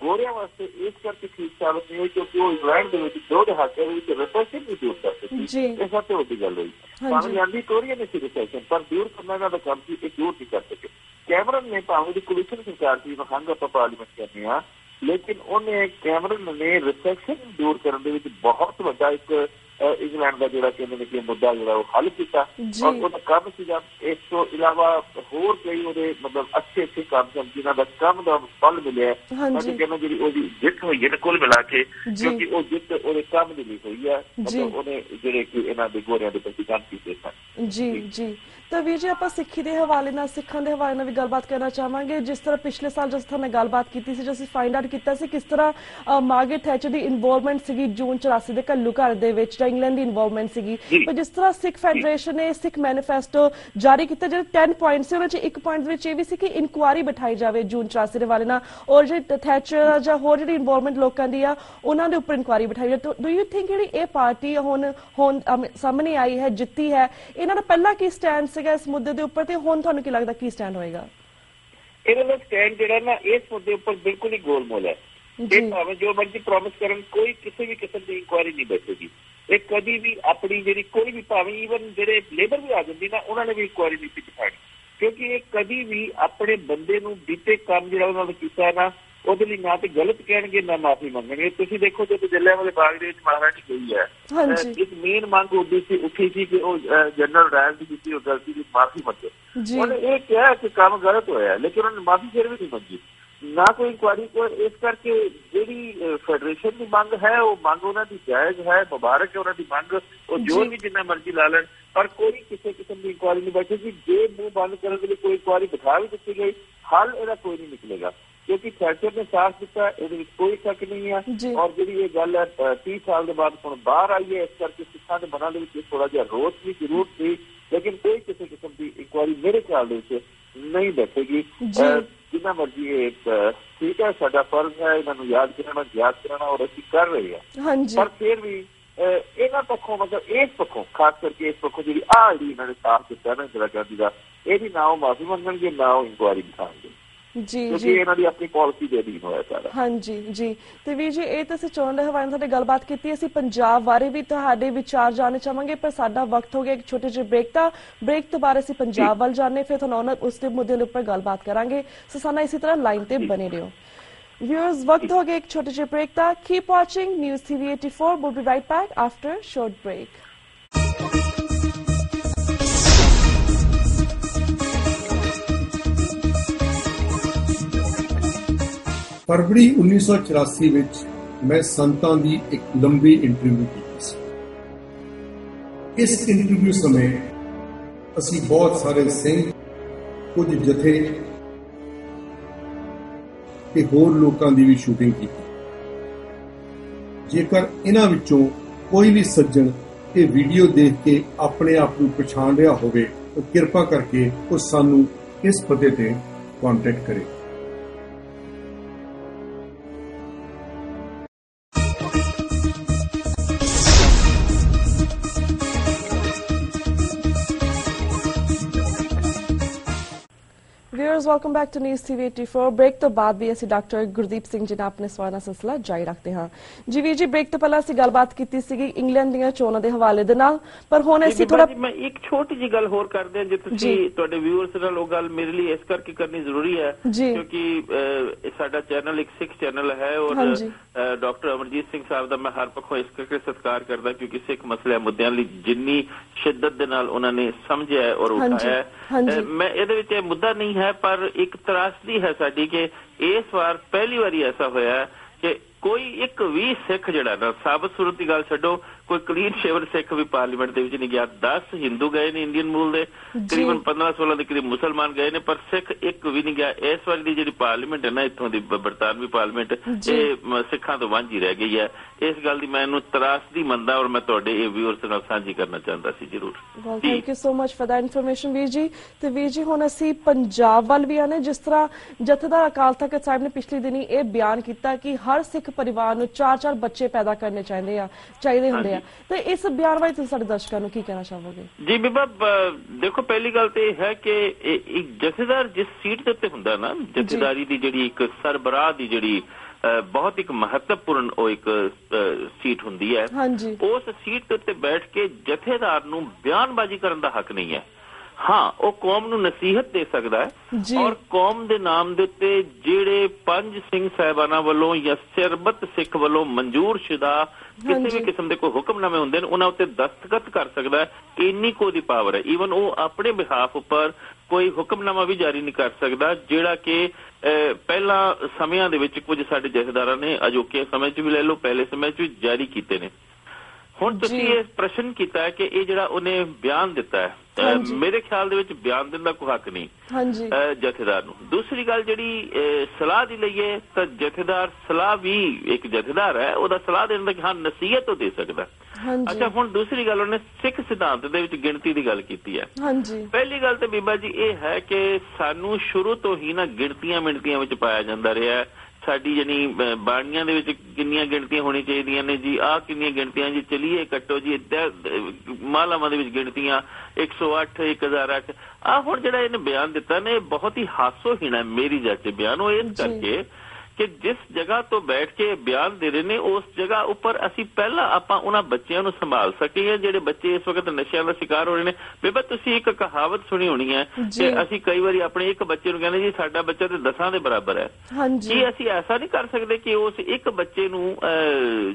ਗੋਰਿਆਂ ਵਾਸਤੇ ਇਸ ਕਰਕੇ ਠੀਕ ਸਾਬਤ ਨਹੀਂ ਹੋਈ ਕਿਉਂਕਿ ਉਹ ਇੰਗਲੈਂਡ ਦੇ ਵਿੱਚ 2 ਦਹਾਕੇ ਦੇ ਵਿੱਚ ਰਿਸੈਸ਼ਨ ਵੀ ਦੂਰ ਕਰ ਦਿੱਤੀ। ਇਹ ਸਭ ਤੋਂ ਵੱਡੀ ਗੱਲ ਹੋਈ। ਭਾਵੇਂ ਲਿਆਂਦੀ ਟੋਰੀਆਂ ਨੇ ਸੀ ਰਿਸੈਸ਼ਨ, ਪਰ ਦੂਰ ਕਰਨਾ ਇਹਨਾਂ ਦਾ ਕੰਮ ਸੀ, ਇਹ ਦੂਰ ਨਹੀਂ ਕਰ ਸਕੇ। ਕੈਮਰਨ ਨੇ ਭਾਵੇਂ ਦੀ ਕੋਲੀਸ਼ਨ ਸਰਕਾਰ ਸੀ, ਵਖੰਗ ਆਪਾਂ ਪਾਰਲੀਮੈਂਟ ਕਹਿੰਦੇ ਹਾਂ, ਲੇਕਿਨ ਉਹਨੇ ਕੈਮਰਨ ਨੇ ਰਿਸੈਸ਼ਨ ਦੂਰ ਕਰਨ ਦੇ ਵਿੱਚ ਬਹੁਤ ਵੱਡਾ ਇੱਕ ਇੰਗਲੈਂਡ ਦਾ ਜਿਹੜਾ ਕਹਿੰਦੇ ਨੇ ਕਿ ਮੁੱਦਾ ਜਿਹੜਾ ਉਹ ਹੱਲ ਕੀਤਾ ਔਰ ਉਹਦਾ ਕੰਮ ਸੀਗਾ। ਇਸ ਤੋਂ ਇਲਾਵਾ ਹੋਰ ਕਈ ਉਹਦੇ ਮਤਲਬ ਅੱਛੇ ਕੰਮ ਸਨ ਜਿਨ੍ਹਾਂ ਦਾ ਕੰਮ ਦਾ ਫਲ ਮਿਲਿਆ। ਮੈਂ ਕਹਿੰਦਾ ਜਿਹੜੀ ਉਹਦੀ ਜਿੱਤ ਹੋਈ ਹੈ ਕੁੱਲ ਮਿਲਾ ਕੇ, ਕਿਉਂਕਿ ਉਹ ਜਿੱਤ ਉਹਦੇ ਕੰਮ ਦੀ ਲਈ ਹੋਈ ਹੈ, ਮਤਲਬ ਉਹਨੇ ਜਿਹੜੇ ਕਿ ਇਹਨਾਂ ਦੇ ਗੋਰਿਆਂ ਦੇ ਪ੍ਰਤੀ ਕੰਮ ਕੀਤੇ ਸਨ। ਜੀ ਤਾਂ ਵੀਰ ਜੀ ਆਪਾਂ ਸਿੱਖੀ ਦੇ ਹਵਾਲੇ ਨਾਲ, ਸਿੱਖਾਂ ਦੇ ਹਵਾਲੇ ਨਾਲ ਵੀ ਗੱਲਬਾਤ ਕਰਨਾ ਚਾਹਾਂਗੇ। ਜਿਸ ਤਰ੍ਹਾਂ ਪਿਛਲੇ ਸਾਲ ਜਿਸ ਤਰ੍ਹਾਂ ਮੈਂ ਗੱਲਬਾਤ ਕੀਤੀ ਸੀ, ਅਸੀਂ ਫਾਈਂਡ ਆਊਟ ਕੀਤਾ ਸੀ ਕਿਸ ਤਰ੍ਹਾਂ ਮਾਰਗਰੇਟ ਥੈਚਰ ਦੀ ਇਨਵੋਲਵਮੈਂਟ ਸੀਗੀ ਜੂਨ 84 ਦੇ ਘੱਲੂ ਘਰ ਦੇ ਵਿੱਚ, ਜਾਂ ਇੰਗਲੈਂਡ ਦੀ ਇਨਵੋਲਵਮੈਂਟ ਸੀਗੀ। ਪਰ ਜਿਸ ਤਰ੍ਹਾਂ ਸਿੱਖ ਫੈਡਰੇਸ਼ਨ ਨੇ ਸਿੱਖ ਮੈਨੀਫੈਸਟੋ ਜਾਰੀ ਕੀਤਾ, ਜਿਹੜੇ 10 ਪੁਆਇੰਟ ਸੀ ਉਹਨਾਂ 'ਚ ਇੱਕ ਪੁਆਇੰਟ ਵਿੱਚ ਇਹ ਵੀ ਸੀ ਕਿ ਇਨਕੁਆਇਰੀ ਬਿਠਾਈ ਜਾਵੇ ਜੂਨ 84 ਦੇ ਵਾਲੇ ਨਾਲ, ਔਰ ਜਿਹੜੇ ਥੈਚਰ ਜਾਂ ਹੋਰ ਜਿਹੜੀ ਇਨਵੋਲਵਮੈਂਟ ਲੋਕਾਂ ਦੀ ਆ ਉਹਨਾਂ ਦੇ ਉੱਪਰ ਇਨਕੁਆਇਰੀ ਬਿਠਾਈ ਜਾਵੇ। ਡੂ ਯੂ ਥਿੰਕ ਜਿਹੜੀ ਇਹ ਪਾਰਟੀ ਹੁਣ ਸਾਹਮਣੇ ਆਈ ਹੈ, ਜਿੱਤੀ ਹੈ, ਇਹਨਾਂ ਦਾ ਪਹਿਲਾਂ ਕੀ ਸਟੈਂਡ ਸੀਗਾ ਇਸ ਮੁੱਦੇ ਦੇ ਉੱਪਰ ਤੇ ਹੁਣ ਤੁਹਾਨੂੰ ਕੀ ਲੱਗਦਾ ਕੀ ਸਟੈਂਡ ਹੋਏਗਾ? ਇਹਨਾਂ ਦਾ ਸਟੈਂਡ ਜਿਹੜਾ ਨਾ ਇਸ ਮੁੱਦੇ ਉੱਪਰ ਬਿਲਕੁਲ ਹੀ ਗੋਲਮੋਲ ਹੈ। ਇਹ ਭਾਵੇਂ ਜੋ ਮਰਜ਼ੀ ਪ੍ਰੋਮਿਸ ਕਰਨ, ਕੋਈ ਕਿਸੇ ਵੀ ਕਿਸਮ ਦੀ ਇਨਕੁਆਇਰੀ ਨਹੀਂ ਬੈਠੇਗੀ। ਇਹ ਕਦੀ ਵੀ ਆਪਣੀ ਜਿਹੜੀ ਕੋਈ ਵੀ ਭਾਵੇਂ ਈਵਨ ਜਿਹੜੇ ਲੇਬਰ ਵੀ ਆ ਜਾਂਦੀ ਨਾ ਉਹਨਾਂ ਨੇ ਵੀ ਇਨਕੁਆਇਰੀ ਨਹੀਂ ਬਿਠਾਣੀ, ਕਿਉਂਕਿ ਇਹ ਕਦੀ ਵੀ ਆਪਣੇ ਬੰਦੇ ਨੂੰ ਬੀਤੇ ਕੰਮ ਜਿਹੜਾ ਉਹਨਾਂ ਨੇ ਕੀਤਾ ਨਾ ਉਹਦੇ ਲਈ ਨਾ ਤੇ ਗਲਤ ਕਹਿਣਗੇ ਨਾ ਮਾਫੀ ਮੰਗਣਗੇ। ਤੁਸੀਂ ਦੇਖੋ ਜਦੋਂ ਜਲਿਆਂਵਾਲੇ ਬਾਗ ਦੇ ਵਿੱਚ ਮਹਾਰਾਣੀ ਗਈ ਹੈ, ਇੱਕ ਮੇਨ ਮੰਗ ਉੱਠੀ ਸੀ ਕਿ ਉਹ ਜਨਰਲ ਡਾਇਰ ਦੀ ਕੀਤੀ ਉਹ ਗਲਤੀ ਦੀ ਮਾਫੀ ਮੰਗੇ। ਉਹਨੇ ਇਹ ਕਿਹਾ ਕਿ ਕੰਮ ਗਲਤ ਹੋਇਆ, ਲੇਕਿਨ ਉਹਨੇ ਮਾਫੀ ਫਿਰ ਵੀ ਨਹੀਂ ਮੰਗੀ, ਨਾ ਕੋਈ ਇਨਕੁਆਇਰੀ। ਇਸ ਕਰਕੇ ਜਿਹੜੀ ਫੈਡਰੇਸ਼ਨ ਦੀ ਮੰਗ ਹੈ ਉਹ ਮੰਗ ਉਹਨਾਂ ਦੀ ਜਾਇਜ਼ ਹੈ, ਮੁਬਾਰਕ ਹੈ ਉਹਨਾਂ ਦੀ ਮੰਗ, ਉਹ ਜੋ ਵੀ ਜਿੰਨਾ ਮਰਜ਼ੀ ਲਾ ਲੈਣ, ਪਰ ਕੋਈ ਕਿਸੇ ਕਿਸਮ ਦੀ ਇਨਕੁਆਇਰੀ ਨਹੀਂ ਬੈਠੇਗੀ। ਜੇ ਮੂੰਹ ਬੰਦ ਕਰਨ ਦੇ ਲਈ ਕੋਈ ਇਨਕੁਆਇਰੀ ਬਿਠਾ ਵੀ ਦਿੱਤੀ ਗਈ, ਹੱਲ ਇਹਦਾ ਕੋਈ ਨਹੀਂ ਨਿਕਲੇਗਾ, ਕਿਉਂਕਿ ਥੈਚਰ ਨੇ ਸਾਥ ਦਿੱਤਾ, ਇਹਦੇ ਵਿੱਚ ਕੋਈ ਸ਼ੱਕ ਨਹੀਂ ਹੈ। ਔਰ ਜਿਹੜੀ ਇਹ ਗੱਲ ਹੈ 30 ਸਾਲ ਦੇ ਬਾਅਦ ਹੁਣ ਬਾਹਰ ਆਈ ਹੈ, ਇਸ ਕਰਕੇ ਸਿੱਖਾਂ ਦੇ ਮਨਾਂ ਦੇ ਵਿੱਚ ਥੋੜਾ ਜਿਹਾ ਰੋਸ ਵੀ ਜ਼ਰੂਰ ਸੀ, ਲੇਕਿਨ ਕੋਈ ਕਿਸੇ ਕਿਸਮ ਦੀ ਇਨਕੁਆਇਰੀ ਮੇਰੇ ਖਿਆਲ ਦੇ ਵਿੱਚ ਨਹੀਂ ਬੈਠੇਗੀ। ਜਿੰਨਾ ਮਰਜ਼ੀ ਇਹ ਠੀਕ ਹੈ, ਸਾਡਾ ਫਰਜ਼ ਹੈ ਇਹਨਾਂ ਨੂੰ ਯਾਦ ਕਰਾਉਣਾ ਔਰ ਅਸੀਂ ਕਰ ਰਹੇ ਹਾਂ, ਪਰ ਫਿਰ ਵੀ ਇਹਨਾਂ ਪੱਖੋਂ ਮਤਲਬ ਇਸ ਪੱਖੋਂ ਖਾਸ ਕਰਕੇ ਇਸ ਪੱਖੋਂ ਜਿਹੜੀ ਜਿਹੜੀ ਇਹਨਾਂ ਨੇ ਸਾਥ ਦਿੱਤਾ ਨਾ ਇੰਦਰਾ ਗਾਂਧੀ ਦਾ, ਇਹਦੀ ਨਾ ਉਹ ਮਾਫੀ ਮੰਗਣਗੇ ਨਾ ਉਹ ਇਨਕੁਆਇਰੀ ਦਿਖਾਉਣਗੇ। ਕਿਉਂਕਿ ਇਹਨਾਂ ਦੀ ਆਪਣੀ ਪਾਲਿਸੀ ਦੇ ਅਧੀਨ ਹੋਇਆ ਸਾਰਾ। ਹਾਂਜੀ ਜੀ, ਤੇ ਵੀਰ ਜੀ ਇਹ ਤਾਂ ਅਸੀਂ ਚੋਣ ਦੇ ਹਵਾਲੇ ਨਾਲ ਗੱਲਬਾਤ ਕੀਤੀ, ਅਸੀਂ ਪੰਜਾਬ ਬਾਰੇ ਵੀ ਤੁਹਾਡੇ ਵਿਚਾਰ ਜਾਣਨੇ ਚਾਹਾਂਗੇ, ਪਰ ਸਾਡਾ ਵਕਤ ਹੋ ਗਿਆ ਇੱਕ ਛੋਟੇ ਜਿਹੇ ਬ੍ਰੇਕ ਦਾ। ਬ੍ਰੇਕ ਤੋਂ ਬਾਅਦ ਅਸੀਂ ਪੰਜਾਬ ਵੱਲ ਜਾਣੇ, ਫਿਰ ਤੁਹਾਨੂੰ ਉਸ ਦੇ ਮੁੱਦੇ ਦੇ ਉੱਪਰ ਗੱਲਬਾਤ ਕਰਾਂਗੇ। ਸੋ ਸਾਨੂੰ ਇਸੇ ਤਰ੍ਹਾਂ ਲਾਈਨ ਤੇ ਬਣੇ ਰਹੋ। Viewers, वक्त हो गया एक छोटे से ब्रेक का। Keep watching News TV 84. We'll be right back after a short break. फरवरी 1984 ਵਿੱਚ ਮੈਂ ਸੰਤਾਂ ਦੀ ਇੱਕ ਲੰਬੀ ਇੰਟਰਵਿਊ ਕੀਤੀ ਸੀ। ਇਸ ਇੰਟਰਵਿਊ ਸਮੇਂ ਅਸੀਂ ਬਹੁਤ ਸਾਰੇ ਸਿੰਘ, ਕੁਝ ਜਥੇ ਤੇ ਹੋਰ ਲੋਕਾਂ ਦੀ ਵੀ ਸ਼ੂਟਿੰਗ ਕੀਤੀ। ਜੇਕਰ ਇਹਨਾਂ ਵਿੱਚੋਂ ਕੋਈ ਵੀ ਸੱਜਣ ਇਹ ਵੀਡੀਓ ਦੇਖ ਕੇ ਆਪਣੇ ਆਪ ਨੂੰ ਪਛਾਣ ਰਿਹਾ ਹੋਵੇ ਤਾਂ ਕਿਰਪਾ ਕਰਕੇ ਉਹ ਸਾਨੂੰ ਇਸ ਪਤੇ ਤੇ ਕੰਟੈਕਟ ਕਰੇ। Viewers, welcome back to News TV 84. Break तो बाद भी ਅਸੀਂ ਡਾਕਟਰ ਗੁਰਦੀਪ ਸਿੰਘ ਜੀ ਨਾਲ ਆਪਣੇ ਸਵਾਲ ਦਾ ਸਿਲਸਿਲਾ ਜਾਰੀ ਰੱਖਦੇ ਹਾਂ। ਜੀ ਵੀਰ ਜੀ, ਬ੍ਰੇਕ ਤੋਂ ਪਹਿਲਾਂ ਅਸੀਂ ਗੱਲਬਾਤ ਕੀਤੀ ਸੀਗੀ ਇੰਗਲੈਂਡ ਦੀਆਂ ਚੋਣਾਂ ਦੇ ਹਵਾਲੇ ਦੇ ਨਾਲ, ਪਰ ਹੁਣ ਅਸੀਂ ਥੋੜਾ ਮੈਂ ਇੱਕ ਛੋਟੀ ਜਿਹੀ ਗੱਲ ਹੋਰ ਕਰਦੇ ਹਾਂ, ਜੇ ਤੁਸੀਂ ਤੁਹਾਡੇ ਵਿਊਅਰਸ ਨਾਲ ਉਹ ਗੱਲ ਮੇਰੇ ਲਈ ਇਸ ਕਰਕੇ ਕਰਨੀ ਜ਼ਰੂਰੀ ਹੈ ਕਿਉਂਕਿ ਸਾਡਾ ਚੈਨਲ ਇੱਕ ਸਿੱਖ ਚੈਨਲ ਹੈ ਔਰ ਡਾਕਟਰ ਅਮਰਜੀਤ ਸਿੰਘ ਸਾਹਿਬ ਦਾ ਮੈਂ ਹਰ ਪੱਖੋਂ ਇਸ ਕਰਕੇ ਸਤਿਕਾਰ ਕਰਦਾ ਕਿਉਂਕਿ ਸਿੱਖ ਮਸਲਿਆਂ ਮੁੱਦਿਆਂ ਲਈ ਜਿੰਨੀ ਸ਼ਿੱਦਤ ਦੇ ਨਾਲ ਉਹਨਾਂ ਨੇ ਸਮਝਿਆ ਔਰ ਉਠਾਇਆ। ਮੈਂ ਇਹਦੇ ਵਿੱਚ ਇਹ ਮੁੱਦਾ ਨਹੀਂ ਹੈ, ਪਰ ਇੱਕ ਤਰਾਸਦੀ ਹੈ ਸਾਡੀ ਕਿ ਇਸ ਵਾਰ ਪਹਿਲੀ ਵਾਰੀ ਐਸਾ ਹੋਇਆ ਕਿ ਕੋਈ ਇੱਕ ਵੀ ਸਿੱਖ ਜਿਹੜਾ ਨਾ ਸਾਬਤ ਸੂਰਤ ਦੀ ਗੱਲ ਛੱਡੋ, ਕੋਈ ਕਲੀਨ ਸ਼ੇਵਰ ਸਿੱਖ ਵੀ ਪਾਰਲੀਮੈਂਟ ਦੇ ਵਿੱਚ ਨਹੀਂ ਗਿਆ। 10 ਹਿੰਦੂ ਗਏ ਨੇ ਇੰਡੀਅਨ ਮੂਲ ਦੇ, ਤਕਰੀਬਨ 15-16 ਦੇ ਕਰੀਬ ਮੁਸਲਮਾਨ ਗਏ ਨੇ, ਪਰ ਸਿੱਖ ਇੱਕ ਵੀ ਨਹੀਂ ਗਿਆ। ਇਸ ਵਾਰੀ ਦੀ ਜਿਹੜੀ ਪਾਰਲੀਮੈਂਟ ਹੈ ਨਾ ਇੱਥੋਂ ਦੀ ਬਰਤਾਨਵੀ ਪਾਰਲੀਮੈਂਟ, ਇਹ ਸਿੱਖਾਂ ਤੋਂ ਵਾਂਝੀ ਰਹਿ ਗਈ ਹੈ। ਇਸ ਗੱਲ ਦੀ ਮੈਂ ਇਹਨੂੰ ਤਰਾਸਦੀ ਮੰਨਦਾ ਔਰ ਮੈਂ ਤੁਹਾਡੇ ਇਹ ਵਿਊਅਰਸ ਨਾਲ ਸਾਂਝੀ ਕਰਨਾ ਚਾਹੁੰਦਾ ਸੀ ਜ਼ਰੂਰ। Thank you so much for that information ਵੀਰ ਜੀ। ਤੇ ਵੀਰ ਜੀ ਹੁਣ ਅਸੀਂ ਪੰਜਾਬ ਵੱਲ ਵੀ ਆਨੇ, ਜਿਸ ਤਰ੍ਹਾਂ ਜਥੇਦਾਰ ਅਕਾਲ ਤਖਤ ਸਾਹਿਬ ਨੇ ਪਿਛਲੇ ਦਿਨੀ ਇਹ ਬਿਆਨ ਕੀਤਾ ਕਿ ਹਰ ਸਿੱਖ ਪਰਿਵਾਰ ਨੂੰ 4-4 ਬੱਚੇ ਪੈਦਾ ਕਰਨੇ ਚਾਹੀਦੇ ਹੁੰਦੇ ਆ, ਤੇ ਇਸ ਬਿਆਨ ਬਾਰੇ ਤੁਸੀਂ ਸਾਡੇ ਦਰਸ਼ਕਾਂ ਨੂੰ ਕੀ ਕਹਿਣਾ ਚਾਹੋਗੇ? ਜੀ ਬੀਬਾ, ਦੇਖੋ ਪਹਿਲੀ ਗੱਲ ਤੇ ਇਹ ਹੈ ਕਿ ਇੱਕ ਜਥੇਦਾਰ ਜਿਸ ਸੀਟ ਦੇ ਉੱਤੇ ਹੁੰਦਾ ਨਾ, ਜਥੇਦਾਰੀ ਦੀ ਜਿਹੜੀ ਇੱਕ ਸਰਬਰਾਹ ਦੀ ਜਿਹੜੀ ਬਹੁਤ ਇੱਕ ਮਹੱਤਵਪੂਰਨ ਉਹ ਇੱਕ ਸੀਟ ਹੁੰਦੀ ਹੈ, ਉਸ ਸੀਟ ਦੇ ਉੱਤੇ ਬੈਠ ਕੇ ਜਥੇਦਾਰ ਨੂੰ ਬਿਆਨਬਾਜ਼ੀ ਕਰਨ ਦਾ ਹੱਕ ਨਹੀਂ ਹੈ। ਹਾਂ, ਉਹ ਕੌਮ ਨੂੰ ਨਸੀਹਤ ਦੇ ਸਕਦਾ ਹੈ ਔਰ ਕੌਮ ਦੇ ਨਾਮ ਦੇ ਉੱਤੇ ਜਿਹੜੇ 5 ਸਿੰਘ ਸਾਹਿਬਾਨਾਂ ਵੱਲੋਂ ਜਾਂ ਸਰਬਤ ਸਿੱਖ ਵੱਲੋਂ ਮਨਜ਼ੂਰ ਸ਼ੁਦਾ ਕਿਸੇ ਵੀ ਕਿਸਮ ਦੇ ਕੋਈ ਹੁਕਮਨਾਮੇ ਹੁੰਦੇ ਨੇ ਉਹਨਾਂ ਉੱਤੇ ਦਸਤਖਤ ਕਰ ਸਕਦਾ ਹੈ। ਇੰਨੀ ਕੁ ਦੀ ਪਾਵਰ ਹੈ। ਈਵਨ ਉਹ ਆਪਣੇ ਬਿਹਾਫ ਉੱਪਰ ਕੋਈ ਹੁਕਮਨਾਮਾ ਵੀ ਜਾਰੀ ਨਹੀਂ ਕਰ ਸਕਦਾ, ਜਿਹੜਾ ਕਿ ਪਹਿਲਾਂ ਸਮਿਆਂ ਦੇ ਵਿੱਚ ਕੁਝ ਸਾਡੇ ਜਥੇਦਾਰਾਂ ਨੇ ਅਜੋਕੇ ਸਮੇਂ 'ਚ ਵੀ ਲੈ ਲਓ, ਪਹਿਲੇ ਸਮੇਂ 'ਚ ਵੀ ਜਾਰੀ ਕੀਤੇ ਨੇ। ਹੁਣ ਤੁਸੀਂ ਇਹ ਪ੍ਰਸ਼ਨ ਕੀਤਾ ਹੈ ਕਿ ਇਹ ਜਿਹੜਾ ਉਹਨੇ ਬਿਆਨ ਦਿੱਤਾ ਹੈ, ਮੇਰੇ ਖਿਆਲ ਦੇ ਵਿੱਚ ਬਿਆਨ ਦੇਣ ਦਾ ਕੋਈ ਹੱਕ ਨਹੀਂ ਜਥੇਦਾਰ ਨੂੰ। ਦੂਸਰੀ ਗੱਲ ਜਿਹੜੀ ਸਲਾਹ ਦੀ ਲਈਏ ਤਾਂ ਜਥੇਦਾਰ ਸਲਾਹ ਵੀ ਇੱਕ ਜਥੇਦਾਰ ਹੈ, ਉਹਦਾ ਸਲਾਹ ਦੇਣ ਦਾ ਹਾਂ ਨਸੀਹਤ ਉਹ ਦੇ ਸਕਦਾ। ਅੱਛਾ, ਹੁਣ ਦੂਸਰੀ ਗੱਲ ਉਹਨੇ ਸਿੱਖ ਸਿਧਾਂਤ ਦੇ ਵਿੱਚ ਗਿਣਤੀ ਦੀ ਗੱਲ ਕੀਤੀ ਹੈ। ਪਹਿਲੀ ਗੱਲ ਤਾਂ ਬੀਬਾ ਜੀ ਇਹ ਹੈ ਕਿ ਸਾਨੂੰ ਸ਼ੁਰੂ ਤੋਂ ਹੀ ਨਾ ਗਿਣਤੀਆਂ ਮਿਣਤੀਆਂ ਵਿੱਚ ਪਾਇਆ ਜਾਂਦਾ ਰਿਹਾ। ਸਾਡੀ ਜਾਨੀ ਬਾਣੀਆਂ ਦੇ ਵਿੱਚ ਕਿੰਨੀਆਂ ਗਿਣਤੀਆਂ ਹੋਣੀਆਂ ਚਾਹੀਦੀਆਂ ਨੇ ਜੀ, ਆਹ ਕਿੰਨੀਆਂ ਗਿਣਤੀਆਂ ਜੀ, ਚਲੀਏ ਕੱਟੋ ਜੀ, ਮਾਲਾਵਾਂ ਦੇ ਵਿੱਚ ਗਿਣਤੀਆਂ 108, 1008। ਆਹ ਹੁਣ ਜਿਹੜਾ ਇਹਨੇ ਬਿਆਨ ਦਿੱਤਾ ਨੇ ਬਹੁਤ ਹੀ ਹਾਸੋਹੀਣਾ ਮੇਰੀ ਜਾਚੇ ਬਿਆਨ। ਉਹ ਇਸ ਕਰਕੇ ਕਿ ਜਿਸ ਜਗ੍ਹਾ ਤੋਂ ਬੈਠ ਕੇ ਬਿਆਨ ਦੇ ਰਹੇ ਨੇ ਉਸ ਜਗ੍ਹਾ ਉੱਪਰ ਅਸੀਂ ਪਹਿਲਾਂ ਆਪਾਂ ਉਹਨਾਂ ਬੱਚਿਆਂ ਨੂੰ ਸੰਭਾਲ ਸਕੀਏ ਜਿਹੜੇ ਬੱਚੇ ਇਸ ਵਕਤ ਨਸ਼ਿਆਂ ਦਾ ਸ਼ਿਕਾਰ ਹੋ ਰਹੇ ਨੇ। ਬੇਬਾ ਤੁਸੀਂ ਇੱਕ ਕਹਾਵਤ ਸੁਣੀ ਹੋਣੀ ਹੈ ਕਿ ਅਸੀਂ ਕਈ ਵਾਰੀ ਆਪਣੇ ਇੱਕ ਬੱਚੇ ਨੂੰ ਕਹਿੰਦੇ ਜੀ ਸਾਡਾ ਬੱਚਾ ਤੇ 10 ਦੇ ਬਰਾਬਰ ਹੈ। ਕੀ ਅਸੀਂ ਐਸਾ ਨਹੀਂ ਕਰ ਸਕਦੇ ਕਿ ਉਸ ਇੱਕ ਬੱਚੇ ਨੂੰ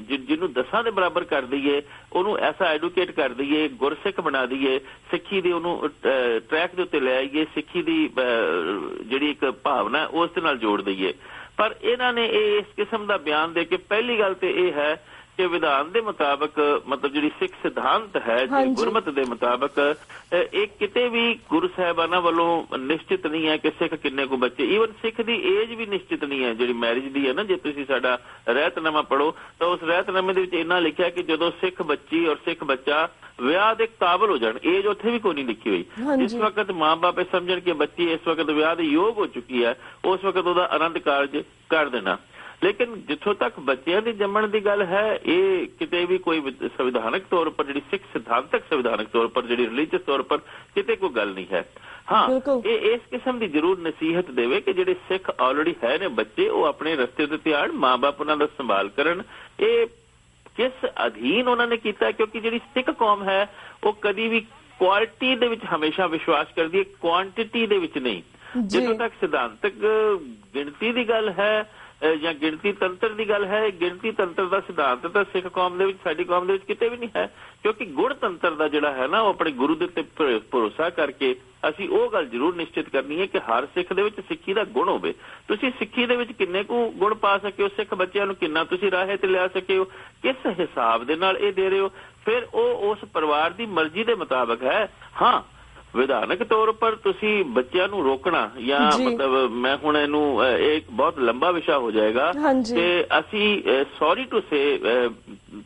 ਜਿਹਨੂੰ 10 ਦੇ ਬਰਾਬਰ ਕਰ ਦਈਏ, ਉਹਨੂੰ ਐਸਾ ਐਡੂਕੇਟ ਕਰ ਦਈਏ, ਗੁਰਸਿੱਖ ਬਣਾ ਦਈਏ, ਸਿੱਖੀ ਦੇ ਉਹਨੂੰ ਟਰੈਕ ਦੇ ਉੱਤੇ ਲੈ ਆਈਏ, ਸਿੱਖੀ ਦੀ ਜਿਹੜੀ ਇੱਕ ਭਾਵਨਾ ਉਸ ਦੇ ਨਾਲ ਜੋੜ ਦਈਏ। ਪਰ ਇਹਨਾਂ ਨੇ ਇਹ ਇਸ ਕਿਸਮ ਦਾ ਬਿਆਨ ਦੇ ਕੇ ਪਹਿਲੀ ਗੱਲ ਤੇ ਇਹ ਹੈ ਕਿ ਵਿਧਾਨ ਦੇ ਮੁਤਾਬਕ ਮਤਲਬ ਜਿਹੜੀ ਸਿੱਖ ਸਿਧਾਂਤ ਹੈ ਗੁਰਮਤ ਦੇ ਮੁਤਾਬਕ ਇਹ ਕਿਤੇ ਵੀ ਗੁਰੂ ਸਾਹਿਬਾਨਾਂ ਵੱਲੋਂ ਨਿਸ਼ਚਿਤ ਨਹੀਂ ਹੈ ਕਿ ਸਿੱਖ ਕਿੰਨੇ ਕੁ ਬੱਚੇ, ਈਵਨ ਸਿੱਖ ਦੀ ਏਜ ਵੀ ਨਿਸ਼ਚਿਤ ਨਹੀਂ ਹੈ ਜਿਹੜੀ ਮੈਰਿਜ ਦੀ ਹੈ ਨਾ। ਜੇ ਤੁਸੀਂ ਸਾਡਾ ਰਹਿਤਨਾਮਾ ਪੜ੍ਹੋ ਤਾਂ ਉਸ ਰਹਿਤਨਾਮੇ ਦੇ ਵਿੱਚ ਇੰਨਾ ਲਿਖਿਆ ਕਿ ਜਦੋਂ ਸਿੱਖ ਬੱਚੀ ਔਰ ਸਿੱਖ ਬੱਚਾ ਵਿਆਹ ਦੇ ਕਾਬਲ ਹੋ ਜਾਣ, ਏਜ ਉੱਥੇ ਵੀ ਕੋਈ ਨਹੀਂ ਲਿਖੀ ਹੋਈ। ਜਿਸ ਵਕਤ ਮਾਂ ਬਾਪ ਸਮਝਣ ਕਿ ਬੱਚੀ ਇਸ ਵਕਤ ਵਿਆਹ ਦੇ ਯੋਗ ਹੋ ਚੁੱਕੀ ਹੈ ਉਸ ਵਕਤ ਉਹਦਾ ਆਨੰਦ ਕਾਰਜ ਕਰ ਦੇਣਾ। ਲੇਕਿਨ ਜਿੱਥੋਂ ਤੱਕ ਬੱਚਿਆਂ ਦੀ ਜੰਮਣ ਦੀ ਗੱਲ ਹੈ, ਇਹ ਕਿਤੇ ਵੀ ਕੋਈ ਸੰਵਿਧਾਨਕ ਤੌਰ ਉੱਪਰ ਜਿਹੜੀ ਸਿੱਖ ਸਿਧਾਂਤਕ ਸੰਵਿਧਾਨਕ ਤੌਰ ਉੱਪਰ ਜਿਹੜੀ ਰਿਲੀਜੀਅਸ ਤੌਰ ਉੱਪਰ ਕਿਤੇ ਕੋਈ ਗੱਲ ਨਹੀਂ ਹੈ। ਹਾਂ, ਇਹ ਇਸ ਕਿਸਮ ਦੀ ਜ਼ਰੂਰ ਨਸੀਹਤ ਦੇਵੇ ਕਿ ਜਿਹੜੇ ਸਿੱਖ ਆਲਰੇਡੀ ਹੈ ਨੇ ਬੱਚੇ, ਉਹ ਆਪਣੇ ਰਸਤੇ ਦੇ ਧਿਆਨ, ਮਾਂ-ਬਾਪ ਉਹਨਾਂ ਦਾ ਸੰਭਾਲ ਕਰਨ। ਇਹ ਕਿਸ ਅਧੀਨ ਉਹਨਾਂ ਨੇ ਕੀਤਾ, ਕਿਉਂਕਿ ਜਿਹੜੀ ਸਿੱਖ ਕੌਮ ਹੈ ਉਹ ਕਦੀ ਵੀ ਕੁਆਲਿਟੀ ਦੇ ਵਿੱਚ ਹਮੇਸ਼ਾ ਵਿਸ਼ਵਾਸ ਕਰਦੀ ਹੈ, ਕੁਆਂਟਿਟੀ ਦੇ ਵਿੱਚ ਨਹੀਂ। ਜਿੱਥੋਂ ਤੱਕ ਸਿਧਾਂਤਕ ਗਿਣਤੀ ਦੀ ਗੱਲ ਹੈ ਜਾਂ ਗਿਣਤੀ ਤੰਤਰ ਦੀ ਗੱਲ ਹੈ, ਗਿਣਤੀ ਤੰਤਰ ਦਾ ਸਿਧਾਂਤ ਤਾਂ ਸਿੱਖ ਕੌਮ ਦੇ ਵਿੱਚ, ਸਾਡੀ ਕੌਮ ਦੇ ਵਿੱਚ ਕਿਤੇ ਵੀ ਨਹੀਂ ਹੈ, ਕਿਉਂਕਿ ਗੁਣ ਤੰਤਰ ਦਾ ਜਿਹੜਾ ਹੈ ਨਾ, ਉਹ ਆਪਣੇ ਗੁਰੂ ਦੇ ਉੱਤੇ ਭਰੋਸਾ ਕਰਕੇ ਅਸੀਂ ਉਹ ਗੱਲ ਜ਼ਰੂਰ ਨਿਸ਼ਚਿਤ ਕਰਨੀ ਹੈ ਕਿ ਹਰ ਸਿੱਖ ਦੇ ਵਿੱਚ ਸਿੱਖੀ ਦਾ ਗੁਣ ਹੋਵੇ। ਤੁਸੀਂ ਸਿੱਖੀ ਦੇ ਵਿੱਚ ਕਿੰਨੇ ਕੁ ਗੁਣ ਪਾ ਸਕੇ ਹੋ, ਸਿੱਖ ਬੱਚਿਆਂ ਨੂੰ ਕਿੰਨਾ ਤੁਸੀਂ ਰਾਹੇ ਤੇ ਲਿਆ ਸਕੇ ਹੋ, ਕਿਸ ਹਿਸਾਬ ਦੇ ਨਾਲ ਇਹ ਦੇ ਰਹੇ ਹੋ, ਫਿਰ ਉਹ ਉਸ ਪਰਿਵਾਰ ਦੀ ਮਰਜ਼ੀ ਦੇ ਮੁਤਾਬਕ ਹੈ। ਹਾਂ, ਵਿਧਾਨਕ ਤੌਰ ਉੱਪਰ ਤੁਸੀਂ ਬੱਚਿਆਂ ਨੂੰ ਰੋਕਣਾ ਜਾਂ ਮਤਲਬ ਮੈਂ ਹੁਣ ਇਹਨੂੰ ਇੱਕ ਬਹੁਤ ਲੰਬਾ ਵਿਸ਼ਾ ਹੋ ਜਾਏਗਾ ਤੇ ਅਸੀਂ ਸੌਰੀ ਟੂ ਸੇ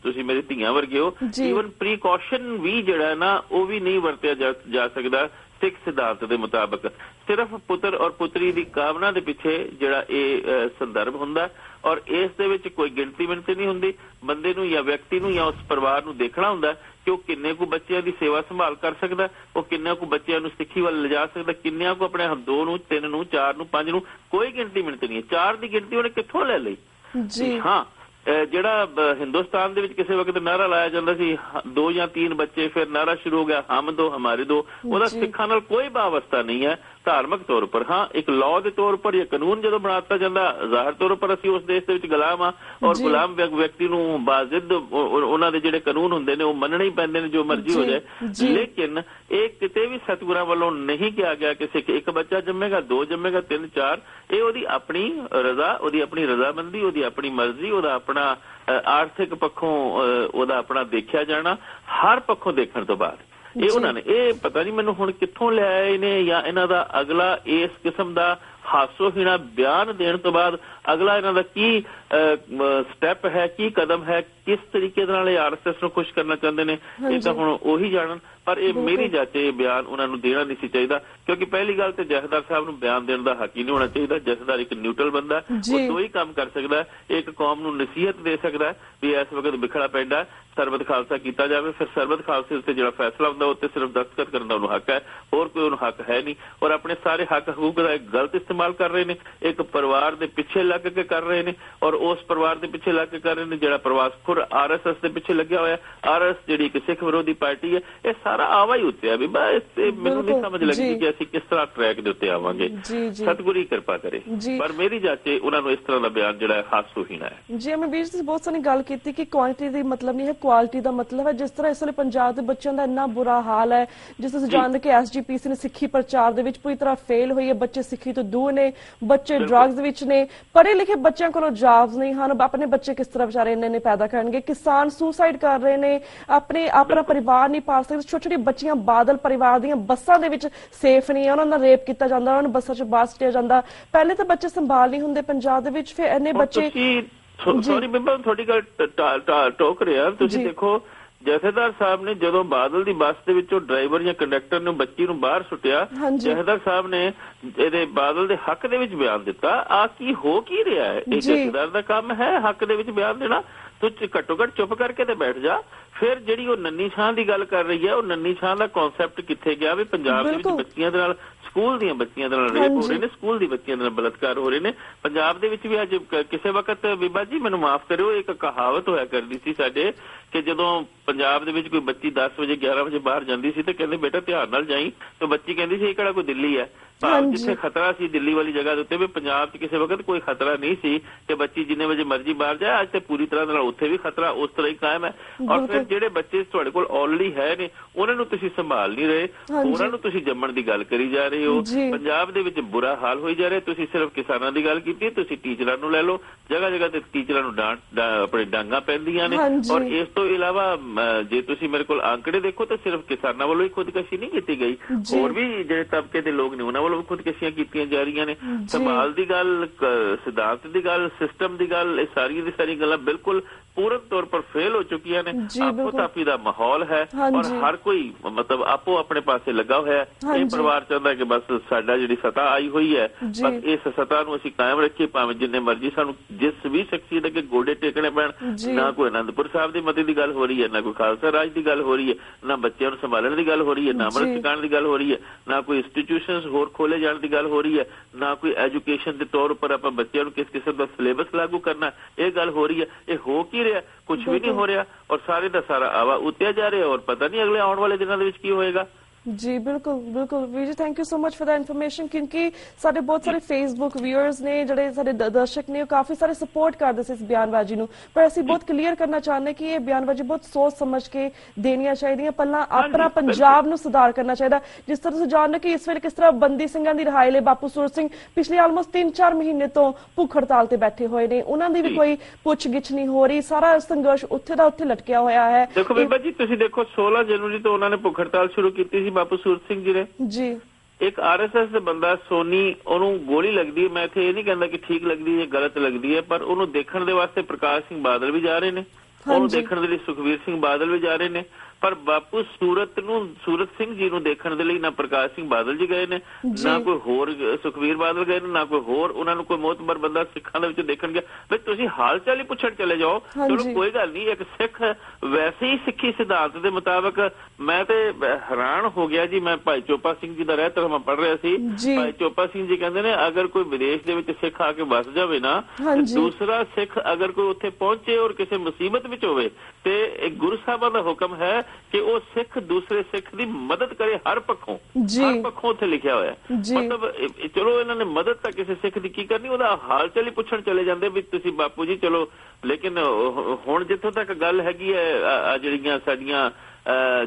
ਤੁਸੀਂ ਮੇਰੀ ਧੀਆਂ ਵਰਗੇ ਹੋ, ਈਵਨ ਪ੍ਰੀਕਾਸ਼ਨ ਵੀ ਜਿਹੜਾ ਨਾ ਉਹ ਵੀ ਨਹੀਂ ਵਰਤਿਆ ਜਾ ਸਕਦਾ ਸਿੱਖ ਸਿਧਾਂਤ ਦੇ ਮੁਤਾਬਕ। ਸਿਰਫ ਪੁੱਤਰ ਔਰ ਪੁੱਤਰੀ ਦੀ ਕਾਮਨਾ ਦੇ ਪਿੱਛੇ ਜਿਹੜਾ ਇਹ ਸੰਦਰਭ ਹੁੰਦਾ, ਔਰ ਇਸ ਦੇ ਵਿੱਚ ਕੋਈ ਗਿਣਤੀ ਮਿਣਤੀ ਨਹੀਂ ਹੁੰਦੀ। ਬੰਦੇ ਨੂੰ ਜਾਂ ਵਿਅਕਤੀ ਨੂੰ ਜਾਂ ਉਸ ਪਰਿਵਾਰ ਨੂੰ ਦੇਖਣਾ ਹੁੰਦਾ ਕਿ ਉਹ ਕਿੰਨੇ ਕੁ ਬੱਚਿਆਂ ਦੀ ਸੇਵਾ ਸੰਭਾਲ ਕਰ ਸਕਦਾ, ਉਹ ਕਿੰਨੇ ਕੁ ਬੱਚਿਆਂ ਨੂੰ ਸਿੱਖੀ ਵੱਲ ਲਿਜਾ ਸਕਦਾ, ਕਿੰਨਿਆਂ ਕੁ ਆਪਣੇ 2 ਨੂੰ 3 ਨੂੰ 4 ਨੂੰ 5 ਨੂੰ, ਕੋਈ ਗਿਣਤੀ ਮਿਣਤੀ ਨਹੀਂ ਹੈ। 4 ਦੀ ਗਿਣਤੀ ਉਹਨੇ ਕਿੱਥੋਂ ਲੈ ਲਈ? ਹਾਂ, ਜਿਹੜਾ ਹਿੰਦੁਸਤਾਨ ਦੇ ਵਿੱਚ ਕਿਸੇ ਵਕਤ ਨਾਅਰਾ ਲਾਇਆ ਜਾਂਦਾ ਸੀ 2 ਜਾਂ 3 ਬੱਚੇ, ਫਿਰ ਨਾਅਰਾ ਸ਼ੁਰੂ ਹੋ ਗਿਆ ਹਮ 2 ਹਮਾਰੇ 2, ਉਹਦਾ ਸਿੱਖਾਂ ਨਾਲ ਕੋਈ ਵਾਬਸਤਾ ਨਹੀਂ ਹੈ ਧਾਰਮਿਕ ਤੌਰ ਉੱਪਰ। ਹਾਂ, ਇੱਕ ਲਾਅ ਦੇ ਤੌਰ ਉੱਪਰ ਜਾਂ ਕਾਨੂੰਨ ਜਦੋਂ ਬਣਾਤਾ ਜਾਂਦਾ, ਜ਼ਾਹਿਰ ਤੌਰ ਉੱਪਰ ਅਸੀਂ ਉਸ ਦੇਸ਼ ਦੇ ਵਿੱਚ ਗੁਲਾਮ ਆ, ਔਰ ਗੁਲਾਮ ਵਿਅਕਤੀ ਨੂੰ ਬਾਜ਼ਿਦ ਉਹਨਾਂ ਦੇ ਜਿਹੜੇ ਕਾਨੂੰਨ ਹੁੰਦੇ ਨੇ ਉਹ ਮੰਨਣੇ ਹੀ ਪੈਂਦੇ ਨੇ, ਜੋ ਮਰਜ਼ੀ ਹੋ ਜਾਏ। ਲੇਕਿਨ ਇਹ ਕਿਤੇ ਵੀ ਸਤਿਗੁਰਾਂ ਵੱਲੋਂ ਨਹੀਂ ਕਿਹਾ ਗਿਆ ਕਿ ਸਿੱਖ ਇੱਕ ਬੱਚਾ ਜੰਮੇਗਾ, 2 ਜੰਮੇਗਾ, 3 4। ਇਹ ਉਹਦੀ ਆਪਣੀ ਰਜ਼ਾ, ਉਹਦੀ ਆਪਣੀ ਰਜ਼ਾਮੰਦੀ, ਉਹਦੀ ਆਪਣੀ ਮਰਜ਼ੀ, ਉਹਦਾ ਆਪਣਾ ਆਰਥਿਕ ਪੱਖੋਂ ਉਹਦਾ ਆਪਣਾ ਦੇਖਿਆ ਜਾਣਾ, ਹਰ ਪੱਖੋਂ ਦੇਖਣ ਤੋਂ ਬਾਅਦ ਇਹ ਉਹਨਾਂ ਨੇ ਇਹ ਪਤਾ ਨਹੀਂ ਮੈਨੂੰ ਹੁਣ ਕਿੱਥੋਂ ਲਿਆਏ ਨੇ, ਜਾਂ ਇਹਨਾਂ ਦਾ ਅਗਲਾ ਇਸ ਕਿਸਮ ਦਾ ਹਾਸੋਹੀਣਾ ਬਿਆਨ ਦੇਣ ਤੋਂ ਬਾਅਦ ਅਗਲਾ ਇਹਨਾਂ ਦਾ ਕੀ ਸਟੈਪ ਹੈ, ਕੀ ਕਦਮ ਹੈ, ਕਿਸ ਤਰੀਕੇ ਦੇ ਨਾਲ ਇਹ ਆਰਐਸਐਸ ਨੂੰ ਖੁਸ਼ ਕਰਨਾ ਚਾਹੁੰਦੇ ਨੇ, ਇਹ ਤਾਂ ਹੁਣ ਉਹੀ ਜਾਣਨ। ਪਰ ਇਹ ਮੇਰੀ ਜਾਚੇ ਇਹ ਬਿਆਨ ਉਹਨਾਂ ਨੂੰ ਦੇਣਾ ਨਹੀਂ ਸੀ ਚਾਹੀਦਾ, ਕਿਉਂਕਿ ਪਹਿਲੀ ਗੱਲ ਤੇ ਜਥੇਦਾਰ ਸਾਹਿਬ ਨੂੰ ਬਿਆਨ ਦੇਣ ਦਾ ਹੱਕ ਹੀ ਨਹੀਂ ਹੋਣਾ ਚਾਹੀਦਾ। ਜਥੇਦਾਰ ਇੱਕ ਨਿਊਟਰਲ ਬੰਦਾ, ਉਹ 2 ਹੀ ਕੰਮ ਕਰ ਸਕਦਾ, ਇੱਕ ਕੌਮ ਨੂੰ ਨਸੀਹਤ ਦੇ ਸਕਦਾ ਵੀ ਇਸ ਵਕਤ ਵਿਖੜਾ ਪੈਂਦਾ, ਸਰਬਤ ਖਾਲਸਾ ਕੀਤਾ ਜਾਵੇ, ਫਿਰ ਸਰਬਤ ਖਾਲਸੇ ਉੱਤੇ ਜਿਹੜਾ ਫੈਸਲਾ ਹੁੰਦਾ ਉੱਤੇ ਸਿਰਫ ਦਸਤਖਤ ਕਰਨ ਦਾ ਉਹਨੂੰ ਹੱਕ ਹੈ, ਹੋਰ ਕੋਈ ਉਹਨੂੰ ਹੱਕ ਹੈ ਨਹੀਂ। ਔਰ ਆਪਣੇ ਸਾਰੇ ਹੱਕ ਹਕੂਕ ਦਾ ਗਲਤ ਇਸਤੇਮਾਲ ਕਰ ਰਹੇ ਨੇ, ਇੱਕ ਪਰਿਵਾਰ ਦੇ ਪਿੱਛੇ ਲੱਗ ਕੇ ਕਰ ਰਹੇ ਨੇ, ਔਰ ਉਸ ਪਰਿਵਾਰ ਦੇ ਪਿੱਛੇ ਲੱਗ ਕੇ ਕਰ ਰਹੇ ਨੇ ਜਿਹੜਾ ਪ੍ਰਵਾਸ ਖੁਰ ਆਰਐਸਐਸ ਦੇ ਪਿੱਛੇ ਲੱਗਿਆ ਹੋਇਆ। ਆਰਐਸ ਜਿਹੜੀ ਇੱਕ ਸਿੱਖ ਵਿਰੋਧੀ ਪਾਰਟੀ ਹੈ, ਇਹ ਸਾਰਾ ਆਵਾ ਹੀ ਉੱਤੇ ਆ ਵੀ ਬਸ ਮੈਨੂੰ ਨਹੀਂ ਸਮਝ ਲੱਗਦੀ ਕਿ ਅਸੀਂ ਕਿਸ ਤਰ੍ਹਾਂ ਟਰੈਕ ਦੇ ਉੱਤੇ ਆਵਾਂਗੇ। ਸਤਿਗੁਰੂ ਕਿਰਪਾ ਕਰੇ, ਪਰ ਮੇਰੀ ਜਾਚੇ ਉਹਨਾਂ ਨੂੰ ਇਸ ਤਰ੍ਹਾਂ ਦਾ ਬਿਆਨ ਜਿਹੜਾ ਹਾਸੋਹੀਣਾ ਹੈ। ਜੀ ਮੈਂ ਵੀਰ ਜੀ ਬਹੁਤ ਸਾਰੀ ਗੱਲ ਕੀਤੀ ਕਿ ਕੁਆਂਟਿਟੀ ਦੀ ਮਤਲਬ ਨਹੀਂ ਹੈ, ਕੁਆਲਿਟੀ ਦਾ ਮਤਲਬ ਹੈ। ਜਿਸ ਤਰ੍ਹਾਂ ਇਸ ਵੇਲੇ ਪੰਜਾਬ ਦੇ ਬੱਚਿਆਂ ਦਾ ਇੰਨਾ ਬੁਰਾ ਹਾਲ ਹੈ, ਜਿਸ ਤੁਸੀਂ ਜਾਣਦੇ ਕਿ ਐਸਜੀਪੀਸੀ ਨੇ ਸਿੱਖੀ ਪ੍ਰਚਾਰ ਦੇ ਵਿੱਚ ਪੂਰੀ ਤਰ੍ਹਾਂ ਫੇਲ ਹੋਈ ਹੈ, ਬੱਚੇ ਸਿੱਖੀ ਤੋਂ ਦੂਰ ਨੇ, ਬੱਚੇ ਡਰੱਗਸ ਵਿੱਚ ਨੇ, ਪੜ੍ਹੇ ਲਿਖੇ ਬੱਚਿਆਂ ਕੋਲੋਂ ਜੌਬਸ ਨਹੀਂ ਹਨ, ਆਪਣੇ ਬੱਚੇ ਕਿਸ ਤਰ੍ਹਾਂ ਵਿਚਾਰੇ ਇੰਨੇ ਪੈਦਾ ਕਰਨਗੇ, ਕਿਸਾਨ ਸੁਸਾਈਡ ਕਰ ਰਹੇ ਨੇ, ਆਪਣਾ ਪਰਿਵਾਰ ਨਹੀਂ ਪਾਲ ਸਕਦੇ, ਛੋਟੀ ਛੋਟੀ ਬੱਚੀਆਂ ਬਾਦਲ ਪਰਿਵਾਰ ਦੀਆਂ ਬੱਸਾਂ ਦੇ ਵਿੱਚ ਸੇਫ ਨਹੀਂ, ਉਹਨਾਂ ਨਾਲ ਰੇਪ ਕੀਤਾ ਜਾਂਦਾ, ਉਹਨਾਂ ਨੂੰ ਬੱਸਾਂ 'ਚ ਬਾਹਰ ਸੁੱਟਿਆ ਜਾਂਦਾ। ਪਹਿਲੇ ਤਾਂ ਬੱਚੇ ਸੰਭਾਲ ਨਹੀਂ ਹੁੰਦੇ ਪੰਜਾਬ ਦੇ ਵਿੱਚ, ਫਿਰ ਇੰਨੇ ਬੱਚੇ। ਸੌਰੀ ਬੀਬਾ, ਤੁਹਾਡੀ ਗੱਲ ਟੋਕ ਰਿਹਾ। ਤੁਸੀਂ ਦੇਖੋ ਜਥੇਦਾਰ ਸਾਹਿਬ ਨੇ ਜਦੋਂ ਬਾਦਲ ਦੀ ਬੱਸ ਦੇ ਵਿੱਚੋਂ ਡਰਾਈਵਰ ਜਾਂ ਕੰਡਕਟਰ ਨੂੰ ਬੱਚੀ ਨੂੰ ਬਾਹਰ ਸੁੱਟਿਆ, ਜਥੇਦਾਰ ਸਾਹਿਬ ਨੇ ਇਹਦੇ ਬਾਦਲ ਦੇ ਹੱਕ ਦੇ ਵਿੱਚ ਬਿਆਨ ਦਿੱਤਾ। ਆ ਕੀ ਹੋ ਕੀ ਰਿਹਾ ਹੈ? ਇਹ ਜਥੇਦਾਰ ਦਾ ਕੰਮ ਹੈ ਹੱਕ ਦੇ ਵਿੱਚ ਬਿਆਨ ਦੇਣਾ? ਤੂੰ ਘੱਟੋ ਘੱਟ ਚੁੱਪ ਕਰਕੇ ਤੇ ਬੈਠ ਜਾ। ਫਿਰ ਜਿਹੜੀ ਉਹ ਨੰਨੀ ਛਾਂ ਦੀ ਗੱਲ ਕਰ ਰਹੀ ਹੈ, ਉਹ ਨੰਨੀ ਛਾਂ ਦਾ ਕਨਸੈਪਟ ਕਿੱਥੇ ਗਿਆ ਵੀ ਪੰਜਾਬ ਦੇ ਵਿੱਚ ਬੱਚੀਆਂ ਦੇ ਨਾਲ, ਸਕੂਲ ਦੀਆਂ ਬੱਚੀਆਂ ਦੇ ਨਾਲ ਰੇਪ ਹੋ ਰਹੇ ਨੇ, ਸਕੂਲ ਦੀ ਬੱਚੀਆਂ ਦੇ ਨਾਲ ਬਲਾਤਕਾਰ ਹੋ ਰਹੇ ਨੇ। ਪੰਜਾਬ ਦੇ ਵਿੱਚ ਵੀ ਅੱਜ ਕਿਸੇ ਵਕਤ ਬੀਬਾ ਜੀ ਮੈਨੂੰ ਮਾਫ ਕਰਿਓ, ਇੱਕ ਕਹਾਵਤ ਹੋਇਆ ਕਰਦੀ ਸੀ ਸਾਡੇ ਕਿ ਜਦੋਂ ਪੰਜਾਬ ਦੇ ਵਿੱਚ ਕੋਈ ਬੱਚੀ 10 ਵਜੇ 11 ਵਜੇ ਬਾਹਰ ਜਾਂਦੀ ਸੀ ਤੇ ਕਹਿੰਦੇ ਬੇਟਾ ਧਿਆਨ ਨਾਲ ਜਾਈ, ਤੇ ਬੱਚੀ ਕਹਿੰਦੀ ਸੀ ਇਹ ਕਿਹੜਾ ਕੋਈ ਦਿੱਲੀ ਹੈ। ਭਾਵ ਜਿੱਥੇ ਖਤਰਾ ਸੀ ਦਿੱਲੀ ਵਾਲੀ ਜਗ੍ਹਾ ਦੇ ਉੱਤੇ ਵੀ ਪੰਜਾਬ 'ਚ ਕਿਸੇ ਵਕਤ ਕੋਈ ਖਤਰਾ ਨਹੀਂ ਸੀ ਤੇ ਬੱਚੀ ਜਿੰਨੇ ਵਜੇ ਮਰਜ਼ੀ ਬਾਹਰ ਜਾਏ। ਅੱਜ ਤੇ ਪੂਰੀ ਤਰ੍ਹਾਂ ਨਾਲ ਉੱਥੇ ਵੀ ਖਤਰਾ ਉਸ ਤਰ੍ਹਾਂ ਹੀ ਕਾਇਮ ਹੈ। ਔਰ ਫਿਰ ਜਿਹੜੇ ਬੱਚੇ ਤੁਹਾਡੇ ਕੋਲ ਆਲਰੇਡੀ ਹੈ ਨੇ ਉਹਨਾਂ ਨੂੰ ਤੁਸੀਂ ਸੰਭਾਲ ਨਹੀਂ ਰਹੇ, ਉਹਨਾਂ ਨੂੰ ਤੁਸੀਂ ਜੰਮਣ ਦੀ ਗੱਲ ਕਰੀ ਜਾ ਰਹੇ ਹੋ। ਪੰਜਾਬ ਦੇ ਵਿੱਚ ਬੁਰਾ ਹਾਲ ਹੋਈ ਜਾ ਰਿਹਾ। ਤੁਸੀਂ ਸਿਰਫ ਕਿਸਾਨਾਂ ਦੀ ਗੱਲ ਕੀਤੀ, ਤੁਸੀਂ ਟੀਚਰਾਂ ਨੂੰ ਲੈ ਲਓ, ਜਗ੍ਹਾ ਜਗ੍ਹਾ ਤੇ ਟੀਚਰਾਂ ਨੂੰ ਆਪਣੇ ਡਾਂਗਾਂ ਪੈਂਦੀਆਂ ਨੇ। ਔਰ ਇਸ ਤੋਂ ਇਲਾਵਾ ਜੇ ਤੁਸੀਂ ਮੇਰੇ ਕੋਲ ਆંકੜੇ ਦੇਖੋ ਤਾਂ ਸਿਰਫ ਕਿਸਾਨਾਂ ਵੱਲੋਂ ਹੀ ਖੁਦਕਸ਼ੀ ਨਹੀਂ ਕੀਤੀ ਗਈ, ਹੋਰ ਵੀ ਜਿਹੜੇ ਤਬਕੇ ਦੇ ਲੋਕ ਨੇ ਉਹਨਾਂ ਵੱਲੋਂ ਖੁਦਕਸ਼ੀਆਂ ਕੀਤੀਆਂ ਜਾ ਰਹੀਆਂ ਨੇ। ਸੰਭਾਲ ਦੀ ਗੱਲ, ਸਿਧਾਂਤ ਦੀ ਗੱਲ, ਸਿਸਟਮ ਦੀ ਗੱਲ, ਇਹ ਸਾਰੀਆਂ ਦੀ ਸਾਰੀਆਂ ਗੱਲਾਂ ਬਿਲਕੁਲ पूर्ण तौर पर फेल हो चुकी ने। आपो तापी का माहौल है और हर कोई मतलब आपो अपने पासे लगा हुआ है। ये परिवार चाहता कि बस साडा जिहड़ी सत्ता आई हुई है, बस इस सत्ता नूं असीं कायम रखीए, भावें जिन्ने मर्जी सानूं जिस भी शख्सियत अगे गोडे टेकने पैण। ना कोई आनंदपुर साहिब दी मते दी गल हो रही है, ना कोई खालसा राज दी गल हो रही है, ना बच्चों नूं संभालण दी गल हो रही है, ना अमृत छकाण दी गल हो रही है, ना कोई इंस्टीट्यूशनस होर खोले जाण दी गल हो रही है, ना कोई एजुकेशन के तौर पर आपां बच्चों नूं किस किस्म दा सिलेबस लागू करना, ये गल हो रही है। ये हो की रहा? कुछ भी नहीं हो रहा और सारे का सारा आवा उतया जा रहा है और पता नहीं अगले आने वाले दिनों के की होएगा। जी बिल्कुल बिल्कुल वीर जी, thank you so much for the information, क्योंकि साडे बहुत सारे फेसबुक व्यूअर्स ने जिहड़े साडे दर्शक ने काफी सारे सपोर्ट करदे सी इस बयानबाजी नूं, पर असीं बहुत क्लीयर करना चाहते कि ये बयानबाजी बहुत सोच समझ के देनियां चाहिए। पहला अपना पंजाब नूं सुधार करना चाहिए। जिस तरह तुसीं जानदे कि इस वेले किस तरह बंदी सिंघां दी रिहाई लई बापू सूरत सिंह पिछले आलमोस्ट 3-4 महीने तो भुख हड़ताल ते बैठे हुए ने, उन्हां दी भी कोई पुछ गिछ नहीं हो रही, सारा संघर्ष उत्थे दा उत्थे लटकिया होया है। देखो बीबा जी, तुसीं देखो 16 जनवरी तो उन्होंने भुख हड़ताल शुरू की बापू सूरत सिंह जी ने। जी एक RSS बंदा सोनी ओनू गोली लगती है, मैं इत्थे ये नहीं कहता कि ठीक लगती है गलत लगती है, पर ओनू देखण दे वास्ते प्रकाश सिंह बादल भी जा रहे ने, ओनू देखण दे लई सुखबीर सिंह बादल भी जा रहे ने, पर बापू सूरत सिंह जी नूं देखण दे लई ना प्रकाश सिंह बादल जी गए ने, ना कोई होर सुखबीर बादल गए ने, ना कोई होर उन्हां नूं कोई मोतबर बंदा सिखां दे विच देखण गया। वे तुसीं हाल चाल ही पुछण चले जाओ, चलो कोई गल नहीं, एक सिख वैसे ही सिੱਖੀ सिद्धांत के मुताबिक। मैं तो हैरान हो गया जी, मैं भाई चोपा सिंह जी का रहता मैं पढ़ रहा सी, भाई चोपा सिंह जी कहते ने अगर कोई विदेश दे विच सिख आके बस जावे ना, दूसरा सिख अगर कोई उत्थे पहुंचे और किसी मुसीबत विच होवे ते एक गुरु साहबां दा हुक्म है कि वो सिख दूसरे सिख की मदद करे हर पक्षों उत्थे लिखिया होया। मतलब चलो इन्होंने मदद तां किसी सिख की की करनी, उहदा हाल चाल ही पुछण चले जांदे भी तुसीं बापू जी चलो। लेकिन हुण जित्थों तक गल हैगी है जिहड़ियां साडीਆਂ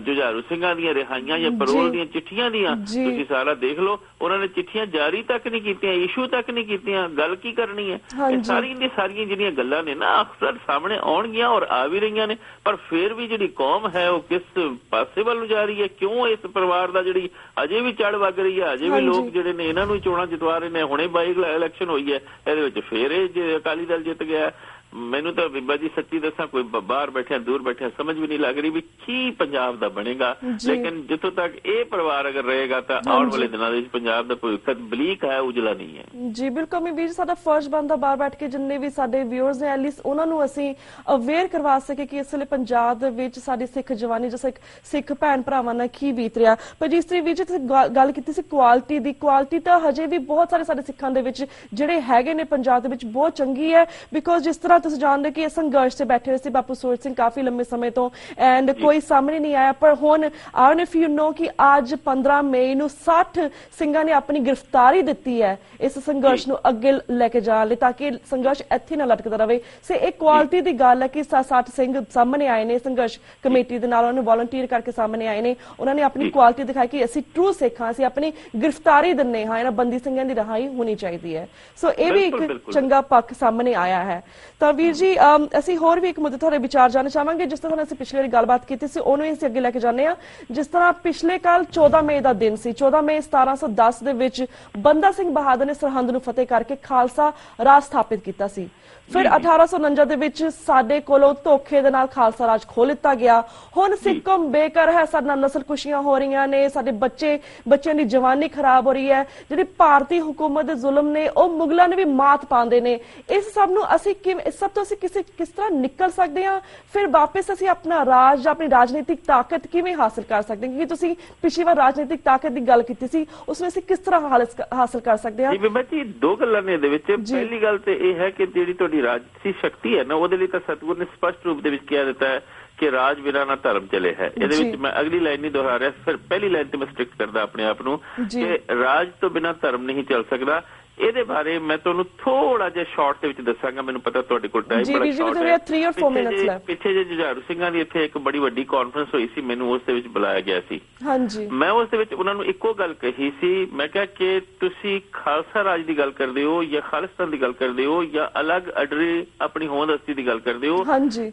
जुझारू सिंघां दियां रिहाइयां या परोल दियां चिट्ठियां दियां, तुसीं सारा देख लो, उन्होंने चिट्ठियां जारी तक नहीं कीतियां, इशू तक नहीं कीतियां, गल की करनी है। सारियां दी सारियां जिहड़ियां गल्लां ने ना अक्सर सामने आउणगियां और आ भी रहीआं ने, पर फिर भी जिहड़ी कौम है वो किस पासे वल जा रही है, क्यों इस परिवार दा जिहड़ी अजे भी चढ़ वग रही है, अजे भी लोग जिहड़े ने इन्हां नूं चोणां जितवा रहे ने। हुणे बाई इलैक्शन होई है, इहदे विच फिर ये अकाली दल जित गया। मैनू तो बीबा जी सच्ची दसा कोई बाहर बैठे दूर बैठे समझ भी नहीं लग रही भी की पंजाब दा बनेगा। लेकिन जितों तक ये परिवार अगर रहेगा तो आने वाले दिनों में पंजाब दा भविख बलीक है, उजला नहीं है। जी बिल्कुल, मैं वीर साडा फर्ज बनदा बाहर बैठ के जिन्ने भी साडे व्यूअर्स ने एटलीस्ट उन्हां नूं असीं अवेयर करवा सके कि इस वेले पंजाब दे विच साडी सिख जवानी जिस सिख भैन भरावां नाल की बीत रिहा। पर जिस तरीके वीर जी तुसीं गल कीती सी क्वालिटी दी, क्वालिटी तां हजे भी बहुत सारे साडे सिखां दे विच जिहड़े हैगे ने पंजाब दे विच बहुत चंगी है। बिकॉज जिस तरह तुसीं जानदे कि संघर्ष से बैठे हुए सी बापू सूरत सिंह काफी लंबे समय तो, एंड कोई सामने नहीं आया। पर हुण आई इफ यू नो कि आज 15 मई नूं 60 सिंघां ने अपनी गिरफ्तारी दित्ती है इस संघर्ष नूं अगे लेके जाण लई, ताकि संघर्ष इत्थे ना लटकदा रहे। सो एक क्वालिटी दी गल है कि 60 सिंह सामने आए ने संघर्ष कमेटी दे नाल, उन्होंने वॉलंटियर करके सामने आए ने, उन्होंने अपनी क्वालिटी दिखाई कि असीं ट्रू सिख हां, असीं अपनी गिरफ्तारी दिन्ने हां, इन्हां बंदी सिंघां दी रिहाई होनी चाहिदी है। सो ये भी एक चंगा पक्ष सामने आया है। तो वीर जी ਅਸੀਂ ਹੋਰ ਵੀ ਇੱਕ ਮੁੱਦੇ ਤੁਹਾਡੇ ਵਿਚਾਰ ਜਾਣਨਾ ਚਾਹਾਂਗੇ। ਜਿਸ ਤਰ੍ਹਾਂ ਅਸੀਂ ਪਿਛਲੇ ਵਾਰੀ ਗੱਲਬਾਤ ਕੀਤੀ ਸੀ ਉਹਨੂੰ ਅਸੀਂ ਅੱਗੇ ਲੈ ਕੇ ਜਾਂਦੇ ਆ। ਜਿਸ ਤਰ੍ਹਾਂ ਪਿਛਲੇ ਕੱਲ 14 ਮਈ ਦਾ ਦਿਨ ਸੀ, 14 ਮਈ 1710 ਦੇ ਵਿੱਚ ਬੰਦਾ ਸਿੰਘ ਬਹਾਦਰ ਨੇ ਸਰਹੰਦ ਨੂੰ ਫਤਿਹ ਕਰਕੇ ਖਾਲਸਾ ਰਾਜ ਸਥਾਪਿਤ ਕੀਤਾ ਸੀ। ਫਿਰ 1849 ਦੇ ਵਿੱਚ ਸਾਡੇ ਕੋਲੋਂ ਧੋਖੇ ਦੇ ਨਾਲ ਖਾਲਸਾ ਰਾਜ ਖੋਹ ਲਿੱਤਾ ਗਿਆ। ਹੁਣ ਸਿੱਖ ਕੌਮ ਬੇਘਰ ਹੈ, ਸਾਡੇ ਨਾਲ ਨਸਲ ਕੁਸ਼ੀਆਂ ਹੋ ਰਹੀਆਂ ਨੇ, ਸਾਡੇ ਬੱਚਿਆਂ ਦੀ ਜਵਾਨੀ ਖਰਾਬ ਹੋ ਰਹੀ ਹੈ। ਜਿਹੜੀ ਭਾਰਤੀ ਹੁਕੂਮਤ ਦੇ ਜ਼ੁਲਮ ਨੇ ਉਹ ਮੁਗਲਾਂ ਨੇ ਵੀ ਮਾਤ ਪਾਉਂਦੇ ਨੇ। ਇਸ ਸਭ ਨੂੰ ਅਸੀਂ ਇਸ ਸਭ ਤੋਂ ਅਸੀਂ किस तरह निकल सकते हैं, फिर वापस असीं अपना राज अपनी राजनीतिक ताकत किवें हासिल कर सकते हैं, क्योंकि तुसीं पिछली बार राजनीतिक ताकत की गल कीती सी, उसमें असीं किस तरह हासिल कर सकते हैं? जी जी, दो गल्लां ने इहदे विच। पहली गल ते इह है कि जिहड़ी तुहाडी राजसी शक्ति है ना, उहदे लई तां सतगुर ने स्पष्ट रूप दे विच कह दित्ता है कि राज बिना ना धर्म चले है। इहदे विच मैं अगली लाइन नहीं दोहरा रहा, फिर पहली लाइन ते मैं स्ट्रिक्ट करदा अपने आप नूं कि राज तो बिना धर्म नहीं चल सकदा। ਇਹਦੇ ਬਾਰੇ ਮੈਂ ਤੁਹਾਨੂੰ ਥੋੜਾ ਜਿਹਾ ਸ਼ਾਰਟ ਦੇ ਵਿੱਚ ਦੱਸਾਂਗਾ, ਮੈਨੂੰ ਪਤਾ ਤੁਹਾਡੇ ਕੋਲ ਟਾਈਮ ਬੜਾ ਸ਼ਾਰਟ ਹੈ। 3 or 4 ਮਿੰਟਸ ਲੈਫਟ। ਪਿੱਛੇ ਜੇ ਜੁਝਾਰੂ ਸਿੰਘਾਂ ਦੀ ਇੱਥੇ ਇੱਕ ਬੜੀ ਵੱਡੀ ਕਾਨਫਰੰਸ ਹੋਈ ਸੀ, ਮੈਨੂੰ ਉਸ ਦੇ ਵਿੱਚ ਬੁਲਾਇਆ ਗਿਆ ਸੀ। ਹਾਂਜੀ, ਮੈਂ ਉਸ ਦੇ ਵਿੱਚ ਉਹਨਾਂ ਨੂੰ ਇੱਕੋ ਗੱਲ ਕਹੀ ਸੀ, ਮੈਂ ਕਿਹਾ ਕਿ ਤੁਸੀਂ ਖਾਲਸਾ ਰਾਜ ਦੀ ਗੱਲ ਕਰਦੇ ਹੋ ਜਾਂ ਖਾਲਿਸਤਾਨ ਦੀ ਗੱਲ ਕਰਦੇ ਹੋ ਜਾਂ ਅਲੱਗ ਅਡਰੇ ਆਪਣੀ ਹੋਂਦ ਹਸਤੀ ਦੀ ਗੱਲ ਕਰਦੇ ਹੋ। ਹਾਂਜੀ,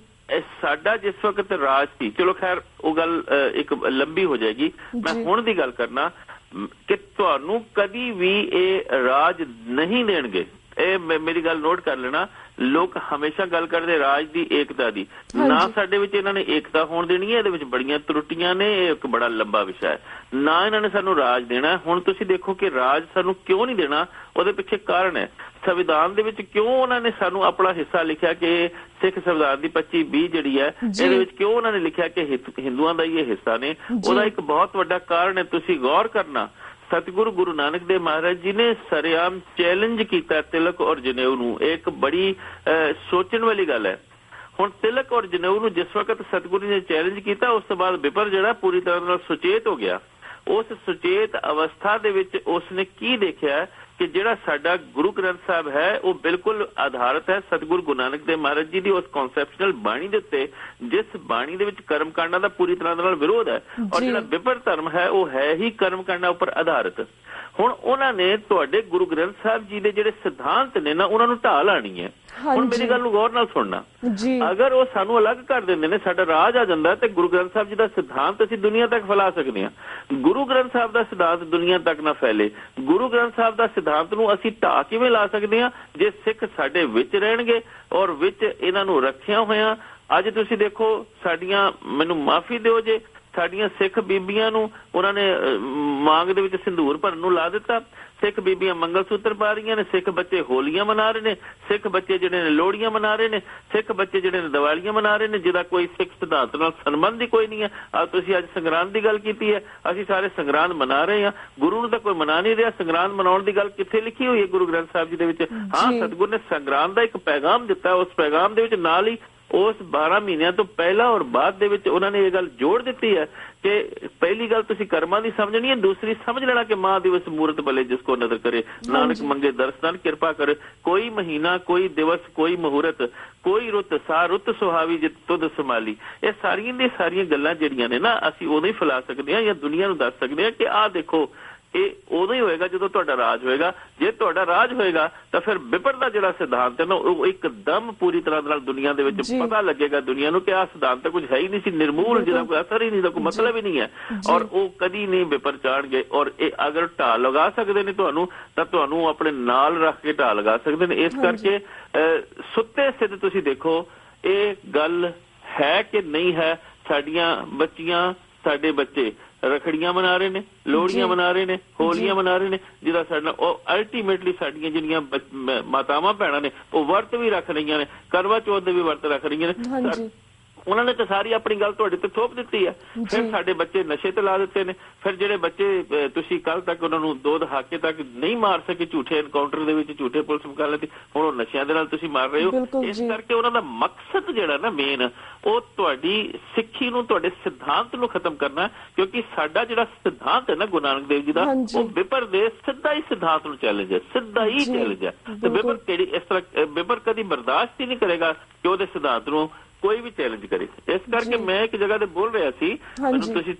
ਸਾਡਾ ਜਿਸ ਵਕਤ ਰਾਜ ਸੀ, ਚਲੋ ਖੈਰ ਉਹ ਗੱਲ ਇੱਕ ਲੰਬੀ ਹੋ ਜਾਏਗੀ, ਮੈਂ ਹੁਣ ਦੀ ਗੱਲ ਕਰਨਾ ਕਿ ਤੁਹਾਨੂੰ ਕਦੀ ਵੀ ਇਹ ਰਾਜ ਨਹੀਂ ਦੇਣਗੇ। ਮੇਰੀ ਗੱਲ ਨੋਟ ਕਰ ਲੈਣਾ, ਲੋਕ ਹਮੇਸ਼ਾ ਗੱਲ ਕਰਦੇ ਰਾਜ ਦੀ ਏਕਤਾ ਦੀ, ਨਾ ਸਾਡੇ ਵਿੱਚ ਇਹਨਾਂ ਨੇ ਏਕਤਾ ਹੋਣ ਦੇਣੀ ਹੈ, ਇਹਦੇ ਵਿੱਚ ਬੜੀਆਂ ਤਰੁੱਟੀਆਂ ਨੇ, ਇਹ ਇੱਕ ਬੜਾ ਲੰਬਾ ਵਿਸ਼ਾ ਹੈ। ਨਾ ਇਹਨਾਂ ਨੇ ਸਾਨੂੰ ਰਾਜ ਦੇਣਾ। ਹੁਣ ਤੁਸੀਂ ਦੇਖੋ ਕਿ ਰਾਜ ਸਾਨੂੰ ਕਿਉਂ ਨਹੀਂ ਦੇਣਾ, ਉਹਦੇ ਪਿੱਛੇ ਕਾਰਨ ਹੈ। ਸੰਵਿਧਾਨ ਦੇ ਵਿੱਚ ਕਿਉਂ ਉਹਨਾਂ ਨੇ ਸਾਨੂੰ ਆਪਣਾ ਹਿੱਸਾ ਲਿਖਿਆ ਕਿ ਸਿੱਖ ਸੰਵਿਧਾਨ ਦੀ 25-20 ਜਿਹੜੀ ਹੈ ਇਹਦੇ ਵਿੱਚ ਕਿਉਂ ਉਹਨਾਂ ਨੇ ਲਿਖਿਆ ਕਿ ਹਿੰਦੂਆਂ ਦਾ ਹੀ ਇਹ ਹਿੱਸਾ ਨੇ, ਉਹਦਾ ਇੱਕ ਬਹੁਤ ਵੱਡਾ ਕਾਰਨ ਹੈ। ਤੁਸੀਂ ਗੌਰ ਕਰਨਾ, ਸਤਿਗੁਰੂ ਗੁਰੂ ਨਾਨਕ ਦੇਵ ਮਹਾਰਾਜ ਜੀ ਨੇ ਸਰੇਆਮ ਚੈਲੰਜ ਕੀਤਾ ਤਿਲਕ ਔਰ ਜਨੇਊ ਨੂੰ। ਇਹ ਇੱਕ ਬੜੀ ਸੋਚਣ ਵਾਲੀ ਗੱਲ ਹੈ। ਹੁਣ ਤਿਲਕ ਔਰ ਜਨੇਊ ਨੂੰ ਜਿਸ ਵਕਤ ਸਤਿਗੁਰੂ ਨੇ ਚੈਲੰਜ ਕੀਤਾ, ਉਸ ਤੋਂ ਬਾਅਦ ਵਿਪਰ ਜਿਹੜਾ ਪੂਰੀ ਤਰ੍ਹਾਂ ਨਾਲ ਸੁਚੇਤ ਹੋ ਗਿਆ। ਉਸ ਸੁਚੇਤ ਅਵਸਥਾ ਦੇ ਵਿੱਚ ਉਸਨੇ ਕੀ ਦੇਖਿਆ ਕਿ ਜਿਹੜਾ ਸਾਡਾ ਗੁਰੂ ਗ੍ਰੰਥ ਸਾਹਿਬ ਹੈ ਉਹ ਬਿਲਕੁਲ ਆਧਾਰਿਤ ਹੈ ਸਤਿਗੁਰੂ ਗੁਰੂ ਨਾਨਕ ਦੇਵ ਮਹਾਰਾਜ ਜੀ ਦੀ ਉਸ ਕਨਸੈਪਚੁਅਲ ਬਾਣੀ ਦੇ ਉੱਤੇ, ਜਿਸ ਬਾਣੀ ਦੇ ਵਿੱਚ ਕਰਮ ਕਾਂਡਾਂ ਦਾ ਪੂਰੀ ਤਰ੍ਹਾਂ ਨਾਲ ਵਿਰੋਧ ਹੈ, ਔਰ ਜਿਹੜਾ ਵਿਪਰ ਧਰਮ ਹੈ ਉਹ ਹੈ ਹੀ ਕਰਮ ਕਾਂਡਾਂ ਉੱਪਰ ਆਧਾਰਿਤ। ਹੁਣ ਉਹਨਾਂ ਨੇ ਤੁਹਾਡੇ ਗੁਰੂ ਗ੍ਰੰਥ ਸਾਹਿਬ ਜੀ ਦੇ ਜਿਹੜੇ ਸਿਧਾਂਤ ਨੇ ਨਾ, ਉਹਨਾਂ ਨੂੰ ਢਾਹ ਲਾਣੀ ਹੈ। ਹੁਣ ਮੇਰੀ ਗੱਲ ਨੂੰ ਗੌਰ ਨਾਲ ਸੁਣਨਾ, ਅਗਰ ਉਹ ਸਾਨੂੰ ਅਲੱਗ ਕਰ ਦਿੰਦੇ ਨੇ, ਸਾਡਾ ਰਾਜ ਆ ਜਾਂਦਾ, ਤੇ ਗੁਰੂ ਗ੍ਰੰਥ ਸਾਹਿਬ ਜੀ ਦਾ ਸਿਧਾਂਤ ਅਸੀਂ ਦੁਨੀਆ ਤੱਕ ਫੈਲਾ ਸਕਦੇ ਹਾਂ। ਗੁਰੂ ਗ੍ਰੰਥ ਸਾਹਿਬ ਦਾ ਸਿਧਾਂਤ ਦੁਨੀਆ ਤੱਕ ਨਾ ਫੈਲੇ, ਗੁਰੂ ਗ੍ਰੰਥ ਸਾਹਿਬ ਦਾ ਸਿਧਾਂਤ ਨੂੰ ਅਸੀਂ ਢਾਹ ਕਿਵੇਂ ਲਾ ਸਕਦੇ ਹਾਂ ਜੇ ਸਿੱਖ ਸਾਡੇ ਵਿੱਚ ਰਹਿਣਗੇ ਔਰ ਵਿੱਚ ਇਹਨਾਂ ਨੂੰ ਰੱਖਿਆ ਹੋਇਆ। ਅੱਜ ਤੁਸੀਂ ਦੇਖੋ ਸਾਡੀਆਂ, ਮੈਨੂੰ ਮਾਫੀ ਦਿਓ ਜੇ, ਸਾਡੀਆਂ ਸਿੱਖ ਬੀਬੀਆਂ ਨੂੰ ਉਹਨਾਂ ਨੇ ਮਾਂਗ ਦੇ ਵਿੱਚ ਸਿੰਦੂਰ ਭਰਨ ਨੂੰ ਲਾ ਦਿੱਤਾ। ਸਿੱਖ ਬੀਬੀਆਂ ਮੰਗਲ ਸੂਤਰ ਪਾ ਰਹੀਆਂ ਨੇ, ਸਿੱਖ ਬੱਚੇ ਹੋਲੀਆਂ ਮਨਾ ਰਹੇ ਨੇ, ਸਿੱਖ ਬੱਚੇ ਜਿਹੜੇ ਨੇ ਲੋਹੜੀਆਂ ਮਨਾ ਰਹੇ ਨੇ, ਸਿੱਖ ਬੱਚੇ ਜਿਹੜੇ ਨੇ ਦੀਵਾਲੀਆਂ ਮਨਾ ਰਹੇ ਨੇ, ਜਿਹਦਾ ਕੋਈ ਸਿੱਖ ਸਿਧਾਂਤ ਨਾਲ ਸੰਬੰਧ ਹੀ ਕੋਈ ਨਹੀਂ ਹੈ। ਤੁਸੀਂ ਅੱਜ ਸੰਗਰਾਂਦ ਦੀ ਗੱਲ ਕੀਤੀ ਹੈ, ਅਸੀਂ ਸਾਰੇ ਸੰਗਰਾਂਦ ਮਨਾ ਰਹੇ ਹਾਂ, ਗੁਰੂ ਨੂੰ ਤਾਂ ਕੋਈ ਮਨਾ ਨਹੀਂ ਰਿਹਾ। ਸੰਗਰਾਂਦ ਮਨਾਉਣ ਦੀ ਗੱਲ ਕਿੱਥੇ ਲਿਖੀ ਹੋਈ ਹੈ ਗੁਰੂ ਗ੍ਰੰਥ ਸਾਹਿਬ ਜੀ ਦੇ ਵਿੱਚ? ਹਾਂ, ਸਤਿਗੁਰੂ ਨੇ ਸੰਗਰਾਂਦ ਦਾ ਇੱਕ ਪੈਗਾਮ ਦਿੱਤਾ। ਉਸ ਪੈਗਾਮ ਦੇ ਵਿੱਚ ਨਾਲ ਹੀ ਉਸ 12 ਮਹੀਨਿਆਂ ਤੋਂ ਪਹਿਲਾਂ ਔਰ ਬਾਅਦ ਦੇ ਵਿੱਚ ਉਹਨਾਂ ਨੇ ਇਹ ਗੱਲ ਜੋੜ ਦਿੱਤੀ ਹੈ ਕਿ ਪਹਿਲੀ ਗੱਲ ਤੁਸੀਂ ਕਰਮਾਂ ਦੀ ਸਮਝਣੀ ਹੈ, ਦੂਸਰੀ ਸਮਝ ਲੈਣਾ ਕਿ ਮਾਂ ਦਿਵਸ ਮੂਰਤ ਭਲੇ ਜਿਸ ਕੋ ਨਜ਼ਰ ਕਰੇ, ਨਾਨਕ ਮੰਗੇ ਦਰਸ਼ਨ ਕਿਰਪਾ ਕਰੇ। ਕੋਈ ਮਹੀਨਾ, ਕੋਈ ਦਿਵਸ, ਕੋਈ ਮੁਹੂਰਤ, ਕੋਈ ਰੁੱਤ, ਸਾ ਰੁੱਤ ਸੁਹਾਵੀ ਜਿਤ ਤੁਧ ਸੰਭਾਲੀ। ਇਹ ਸਾਰੀਆਂ ਦੀਆਂ ਸਾਰੀਆਂ ਗੱਲਾਂ ਜਿਹੜੀਆਂ ਨੇ ਨਾ, ਅਸੀਂ ਉਦੋਂ ਹੀ ਫੈਲਾ ਸਕਦੇ ਹਾਂ ਜਾਂ ਦੁਨੀਆ ਨੂੰ ਦੱਸ ਸਕਦੇ ਹਾਂ ਕਿ ਆਹ ਦੇਖੋ, ਇਹ ਉਦੋਂ ਹੀ ਹੋਏਗਾ ਜਦੋਂ ਤੁਹਾਡਾ ਰਾਜ ਹੋਏਗਾ। ਜੇ ਤੁਹਾਡਾ ਰਾਜ ਹੋਏਗਾ ਤਾਂ ਫਿਰ ਵਿਪਰ ਦਾ ਜਿਹੜਾ ਸਿਧਾਂਤ ਹੈ ਨਾ, ਉਹ ਇੱਕਦਮ ਪੂਰੀ ਤਰ੍ਹਾਂ ਨਾਲ ਦੁਨੀਆ ਦੇ ਵਿੱਚ ਪਤਾ ਲੱਗੇਗਾ ਦੁਨੀਆ ਨੂੰ ਕਿ ਆਹ ਸਿਧਾਂਤ ਤਾਂ ਕੁਝ ਹੈ ਹੀ ਨਹੀਂ ਸੀ, ਨਿਰਮੂਲ, ਜਿਹਦਾ ਕੋਈ ਅਸਰ ਹੀ ਨਹੀਂ, ਦਾ ਕੋਈ ਮਤਲਬ ਹੀ ਨਹੀਂ ਹੈ, ਔਰ ਉਹ ਕਦੀ ਨਹੀਂ ਵਿਪਰ ਚਾੜਨਗੇ। ਔਰ ਇਹ ਅਗਰ ਢਾਹ ਲਗਾ ਸਕਦੇ ਨੇ ਤੁਹਾਨੂੰ, ਤਾਂ ਤੁਹਾਨੂੰ ਆਪਣੇ ਨਾਲ ਰੱਖ ਕੇ ਢਾਹ ਲਗਾ ਸਕਦੇ ਨੇ। ਇਸ ਕਰਕੇ ਸੁੱਤੇ ਸਿੱਧ ਤੁਸੀਂ ਦੇਖੋ ਇਹ ਗੱਲ ਹੈ ਕਿ ਨਹੀਂ ਹੈ। ਸਾਡੀਆਂ ਬੱਚੀਆਂ, ਸਾਡੇ ਬੱਚੇ ਰੱਖੜੀਆਂ ਮਨਾ ਰਹੇ ਨੇ, ਲੋਹੜੀਆਂ ਮਨਾ ਰਹੇ ਨੇ, ਹੋਲੀਆਂ ਮਨਾ ਰਹੇ ਨੇ, ਜਿਹਦਾ ਸਾਡਾ ਉਹ ਅਲਟੀਮੇਟਲੀ ਸਾਡੀਆਂ ਜਿਹੜੀਆਂ ਮਾਤਾਵਾਂ ਭੈਣਾਂ ਨੇ ਉਹ ਵਰਤ ਵੀ ਰੱਖ ਰਹੀਆਂ ਨੇ, ਕਰਵਾ ਚੌਥ ਦੇ ਵੀ ਵਰਤ ਰੱਖ ਰਹੀਆਂ ਨੇ। ਉਹਨਾਂ ਨੇ ਤਾਂ ਸਾਰੀ ਆਪਣੀ ਗੱਲ ਤੁਹਾਡੇ ਤੇ ਥੋਪ ਦਿੱਤੀ ਹੈ। ਫਿਰ ਸਾਡੇ ਬੱਚੇ ਨਸ਼ੇ ਤੇ ਲਾ ਦਿੱਤੇ ਨੇ। ਫਿਰ ਜਿਹੜੇ ਬੱਚੇ ਤੁਸੀਂ ਕੱਲ ਤੱਕ ਉਹਨਾਂ ਨੂੰ 2 ਦਹਾਕੇ ਤੱਕ ਨਹੀਂ ਮਾਰ ਸਕੇ, ਝੂਠੇ ਐਨਕਾਊਂਟਰ ਦੇ ਵਿੱਚ, ਝੂਠੇ ਪੁਲਿਸ ਮੁਕਾਬਲੇ ਤੇ, ਹੁਣ ਉਹ ਨਸ਼ਿਆਂ ਦੇ ਨਾਲ ਤੁਸੀਂ ਮਾਰ ਰਹੇ ਹੋ। ਇਸ ਕਰਕੇ ਉਹਨਾਂ ਦਾ ਮਕਸਦ ਜਿਹੜਾ ਨਾ ਮੇਨ, ਉਹ ਤੁਹਾਡੀ ਸਿੱਖੀ ਨੂੰ, ਤੁਹਾਡੇ ਸਿਧਾਂਤ ਨੂੰ ਖਤਮ ਕਰਨਾ। ਕਿਉਂਕਿ ਸਾਡਾ ਜਿਹੜਾ ਸਿਧਾਂਤ ਹੈ ਨਾ ਗੁਰੂ ਨਾਨਕ ਦੇਵ ਜੀ ਦਾ, ਉਹ ਵਿਪਰ ਦੇ ਸਿੱਧਾ ਹੀ ਸਿਧਾਂਤ ਨੂੰ ਚੈਲੰਜ ਹੈ, ਸਿੱਧਾ ਹੀ ਚੈਲੰਜ ਹੈ। ਤੇ ਵਿਪਰ ਕਿਹੜੀ ਇਸ ਤਰ੍ਹਾਂ ਵਿਪਰ ਕਦੀ ਬਰਦਾਸ਼ਤ ਹੀ ਨਹੀਂ ਕਰੇਗਾ ਕਿ ਉਹਦੇ ਸਿਧਾਂਤ ਨੂੰ ਕੋਈ ਵੀ ਚੈਲੰਜ ਕਰੇ। ਇਸ ਕਰਕੇ ਮੈਂ ਇੱਕ ਜਗ੍ਹਾ ਤੇ ਬੋਲ ਰਿਹਾ ਸੀ, ਮੈਨੂੰ ਤੁਸੀਂ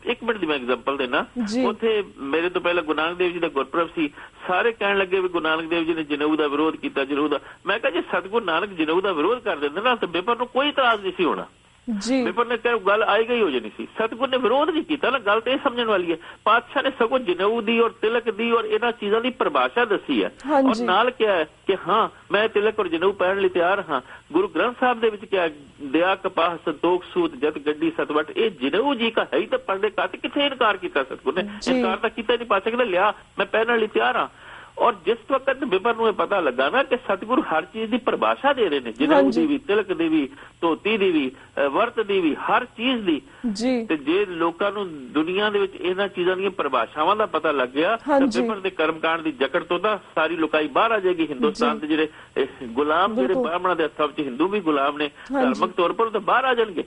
1 ਮਿੰਟ ਦੀ ਮੈਂ ਐਗਜ਼ਾਮਪਲ ਦੇਣਾ। ਉੱਥੇ ਮੇਰੇ ਤੋਂ ਪਹਿਲਾਂ ਗੁਰੂ ਨਾਨਕ ਦੇਵ ਜੀ ਦਾ ਗੁਰਪੁਰਬ ਸੀ, ਸਾਰੇ ਕਹਿਣ ਲੱਗੇ ਵੀ ਗੁਰੂ ਨਾਨਕ ਦੇਵ ਜੀ ਨੇ ਜਨੇਊ ਦਾ ਵਿਰੋਧ ਕੀਤਾ, ਜਨੇਊ ਦਾ। ਮੈਂ ਕਿਹਾ ਜੇ ਸਤਿਗੁਰੂ ਨਾਨਕ ਜਨੇਊ ਦਾ ਵਿਰੋਧ ਕਰ ਦਿੰਦੇ ਨਾ ਤਾਂ ਵਿਪਰ ਨੂੰ ਕੋਈ ਇਤਰਾਜ਼ ਨਹੀਂ ਸੀ ਹੋਣਾ। ਵਿਪਰ ਨੇ ਕਿਹਾ ਗੱਲ ਆਈ ਗਈ ਹੋ ਜਾਣੀ ਸੀ। ਸਤਿਗੁਰੂ ਨੇ ਵਿਰੋਧ ਨਹੀਂ ਕੀਤਾ ਨਾ। ਗੱਲ ਤਾਂ ਇਹ ਸਮਝਣ ਵਾਲੀ ਹੈ, ਪਾਤਸ਼ਾਹ ਨੇ ਸਗੋਂ ਜਨੇਊ ਦੀ ਔਰ ਤਿਲਕ ਦੀ ਔਰ ਇਹਨਾਂ ਚੀਜ਼ਾਂ ਦੀ ਪਰਿਭਾਸ਼ਾ ਦੱਸੀ ਹੈ, ਔਰ ਨਾਲ ਕਿਹਾ ਹੈ ਕਿ ਹਾਂ ਮੈਂ ਤਿਲਕ ਔਰ ਜਨੇਊ ਪਹਿਨਣ ਲਈ ਤਿਆਰ ਹਾਂ। ਗੁਰੂ ਗ੍ਰੰਥ ਸਾਹਿਬ ਦੇ ਵਿੱਚ ਕਿਹਾ ਦਿਆ ਕਪਾਹ ਸੰਤੋਖ ਸੂਤ ਜਤ ਗੱਡੀ ਸਤਵਟ, ਇਹ ਜਨੇਊ ਜੀ ਕਾ ਹੈ ਹੀ ਤਾਂ ਪੜ੍ਹਦੇ ਕੱਟ। ਕਿੱਥੇ ਇਨਕਾਰ ਕੀਤਾ ਸਤਿਗੁਰੂ ਨੇ? ਇਨਕਾਰ ਤਾਂ ਕੀਤਾ ਨਹੀਂ। ਪਾਤਸ਼ਾਹ ਕਹਿੰਦਾ ਲਿਆ, ਮੈਂ ਪਹਿਨਣ ਲਈ ਤਿਆਰ ਹਾਂ। ਔਰ ਜਿਸ ਵਕਤ ਵਿਪਰ ਨੂੰ ਇਹ ਪਤਾ ਲੱਗਾ ਨਾ ਕਿ ਸਤਿਗੁਰੂ ਹਰ ਚੀਜ਼ ਦੀ ਪਰਿਭਾਸ਼ਾ ਦੇ ਰਹੇ ਨੇ, ਜਨੇਊ ਦੀ ਵੀ, ਤਿਲਕ ਦੀ ਵੀ, ਧੋਤੀ ਦੀ ਵੀ, ਵਰਤ ਦੀ ਵੀ, ਹਰ ਚੀਜ਼ ਦੀ, ਤੇ ਜੇ ਲੋਕਾਂ ਨੂੰ ਦੁਨੀਆ ਦੇ ਵਿੱਚ ਇਹਨਾਂ ਚੀਜ਼ਾਂ ਦੀਆਂ ਪਰਿਭਾਸ਼ਾਵਾਂ ਦਾ ਪਤਾ ਲੱਗ ਗਿਆ ਤਾਂ ਵਿਪਰ ਦੇ ਕਰਮਕਾਂਡ ਦੀ ਜਕੜ ਤੋਂ ਤਾਂ ਸਾਰੀ ਲੁਕਾਈ ਬਾਹਰ ਆ ਜਾਏਗੀ। ਹਿੰਦੁਸਤਾਨ ਦੇ ਜਿਹੜੇ ਗੁਲਾਮ, ਜਿਹੜੇ ਬ੍ਰਾਹਮਣਾਂ ਦੇ ਹੱਥਾਂ ਵਿੱਚ ਹਿੰਦੂ ਵੀ ਗੁਲਾਮ ਨੇ, ਧਾਰਮਿਕ ਤੌਰ ਪਰ ਤਾਂ ਬਾਹਰ ਆ ਜਾਣਗੇ।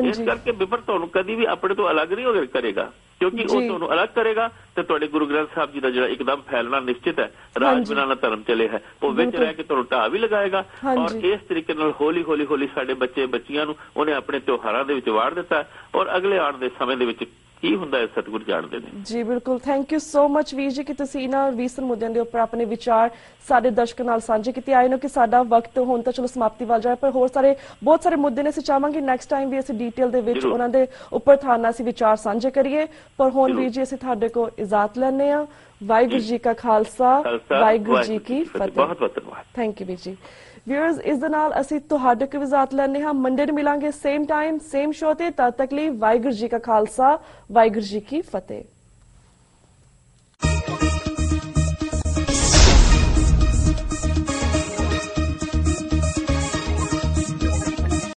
ਇਸ ਕਰਕੇ ਵਿਪਰ ਤੁਹਾਨੂੰ ਕਦੀ ਵੀ ਆਪਣੇ ਤੋਂ ਅਲੱਗ ਨਹੀਂ ਕਰੇਗਾ, ਕਿਉਂਕਿ ਉਹ ਤੁਹਾਨੂੰ ਅਲੱਗ ਕਰੇਗਾ ਤੇ ਤੁਹਾਡੇ ਗੁਰੂ ਗ੍ਰੰਥ ਸਾਹਿਬ ਜੀ ਦਾ ਜਿਹੜਾ ਇੱਕਦਮ ਫੈਲਣਾ ਨਿਸ਼ਚਿਤ ਹੈ। ਰਾਜ ਬਿਨਾਂ ਨਾ ਧਰਮ ਚਲੇ ਹੈ, ਉਹ ਵਿੱਚ ਰਹਿ ਕੇ ਤੁਹਾਨੂੰ ਢਾਹ ਵੀ ਲਗਾਏਗਾ। ਔਰ ਇਸ ਤਰੀਕੇ ਨਾਲ ਹੌਲੀ ਹੌਲੀ ਸਾਡੇ ਬੱਚੇ ਬੱਚੀਆਂ ਨੂੰ ਉਹਨੇ ਆਪਣੇ ਤਿਉਹਾਰਾਂ ਦੇ ਵਿੱਚ ਵਾੜ ਦਿੱਤਾ, ਔਰ ਅਗਲੇ ਆਉਣ ਦੇ ਸਮੇਂ ਦੇ ਵਿੱਚ ਕੀ ਹੁੰਦਾ ਹੈ ਸਤਿਗੁਰ ਜਾਣਦੇ ਨੇ। ਜੀ ਬਿਲਕੁਲ, ਥੈਂਕ ਯੂ ਸੋ ਮਚ ਵੀਰ ਜੀ ਕਿ ਤੁਸੀਂ ਇਹਨਾਂ ਰੀਸੈਂਟ ਮੁੱਦਿਆਂ ਦੇ ਉੱਪਰ ਆਪਣੇ ਵਿਚਾਰ ਸਾਡੇ ਦਰਸ਼ਕਾਂ ਨਾਲ ਸਾਂਝੇ ਕੀਤੇ। ਆਏ ਨੂੰ ਕਿ ਸਾਡਾ ਵਕਤ ਹੁਣ ਤਾਂ ਚਲੋ ਸਮਾਪਤੀ ਵੱਲ ਜਾ ਰਿਹਾ, ਪਰ ਹੋਰ ਬਹੁਤ ਸਾਰੇ ਮੁੱਦੇ ਨੇ। ਅਸੀਂ ਚਾਹਾਂਗੇ ਨੈਕਸਟ ਟਾਈਮ ਵੀ ਅਸੀਂ ਡੀਟੇਲ ਦੇ ਵਿੱਚ ਉਹਨਾਂ ਦੇ ਉੱਪਰ ਤੁਹਾਡੇ ਨਾਲ ਅਸੀਂ ਵਿਚਾਰ ਸਾਂਝੇ ਕਰੀਏ। ਪਰ ਹੁਣ ਵੀਰ ਜੀ ਅਸੀਂ ਤੁਹਾਡੇ ਕੋਲ ਇਜਾਜ਼ਤ ਲੈਂਦੇ ਹਾਂ। ਵਾਹਿਗੁਰੂ ਜੀ ਕਾ ਖਾਲਸਾ, ਵਾਹਿਗੁਰੂ ਜੀ ਕੀ ਫਤਿਹ। ਬਹੁਤ ਬਹੁਤ ਧੰਨਵਾਦ। ਥੈਂਕ ਯੂ ਵੀਰ ਜੀ। ਵਿਊਅਰਸ, ਇਸ ਦੇ ਨਾਲ ਅਸੀਂ ਤੁਹਾਡੇ ਕੋਲ ਇਜਾਜ਼ਤ ਲੈਂਦੇ ਹਾਂ। ਮੰਡੇ ਨੂੰ ਮਿਲਾਂਗੇ ਸੇਮ ਟਾਈਮ ਸੇਮ ਸ਼ੋ ਤੇ। ਤਦ ਤੱਕ ਲਈ ਵਾਹਿਗੁਰੂ ਜੀ ਕਾ ਖਾਲਸਾ, ਵਾਹਿਗੁਰੂ ਜੀ ਕੀ ਫਤਿਹ।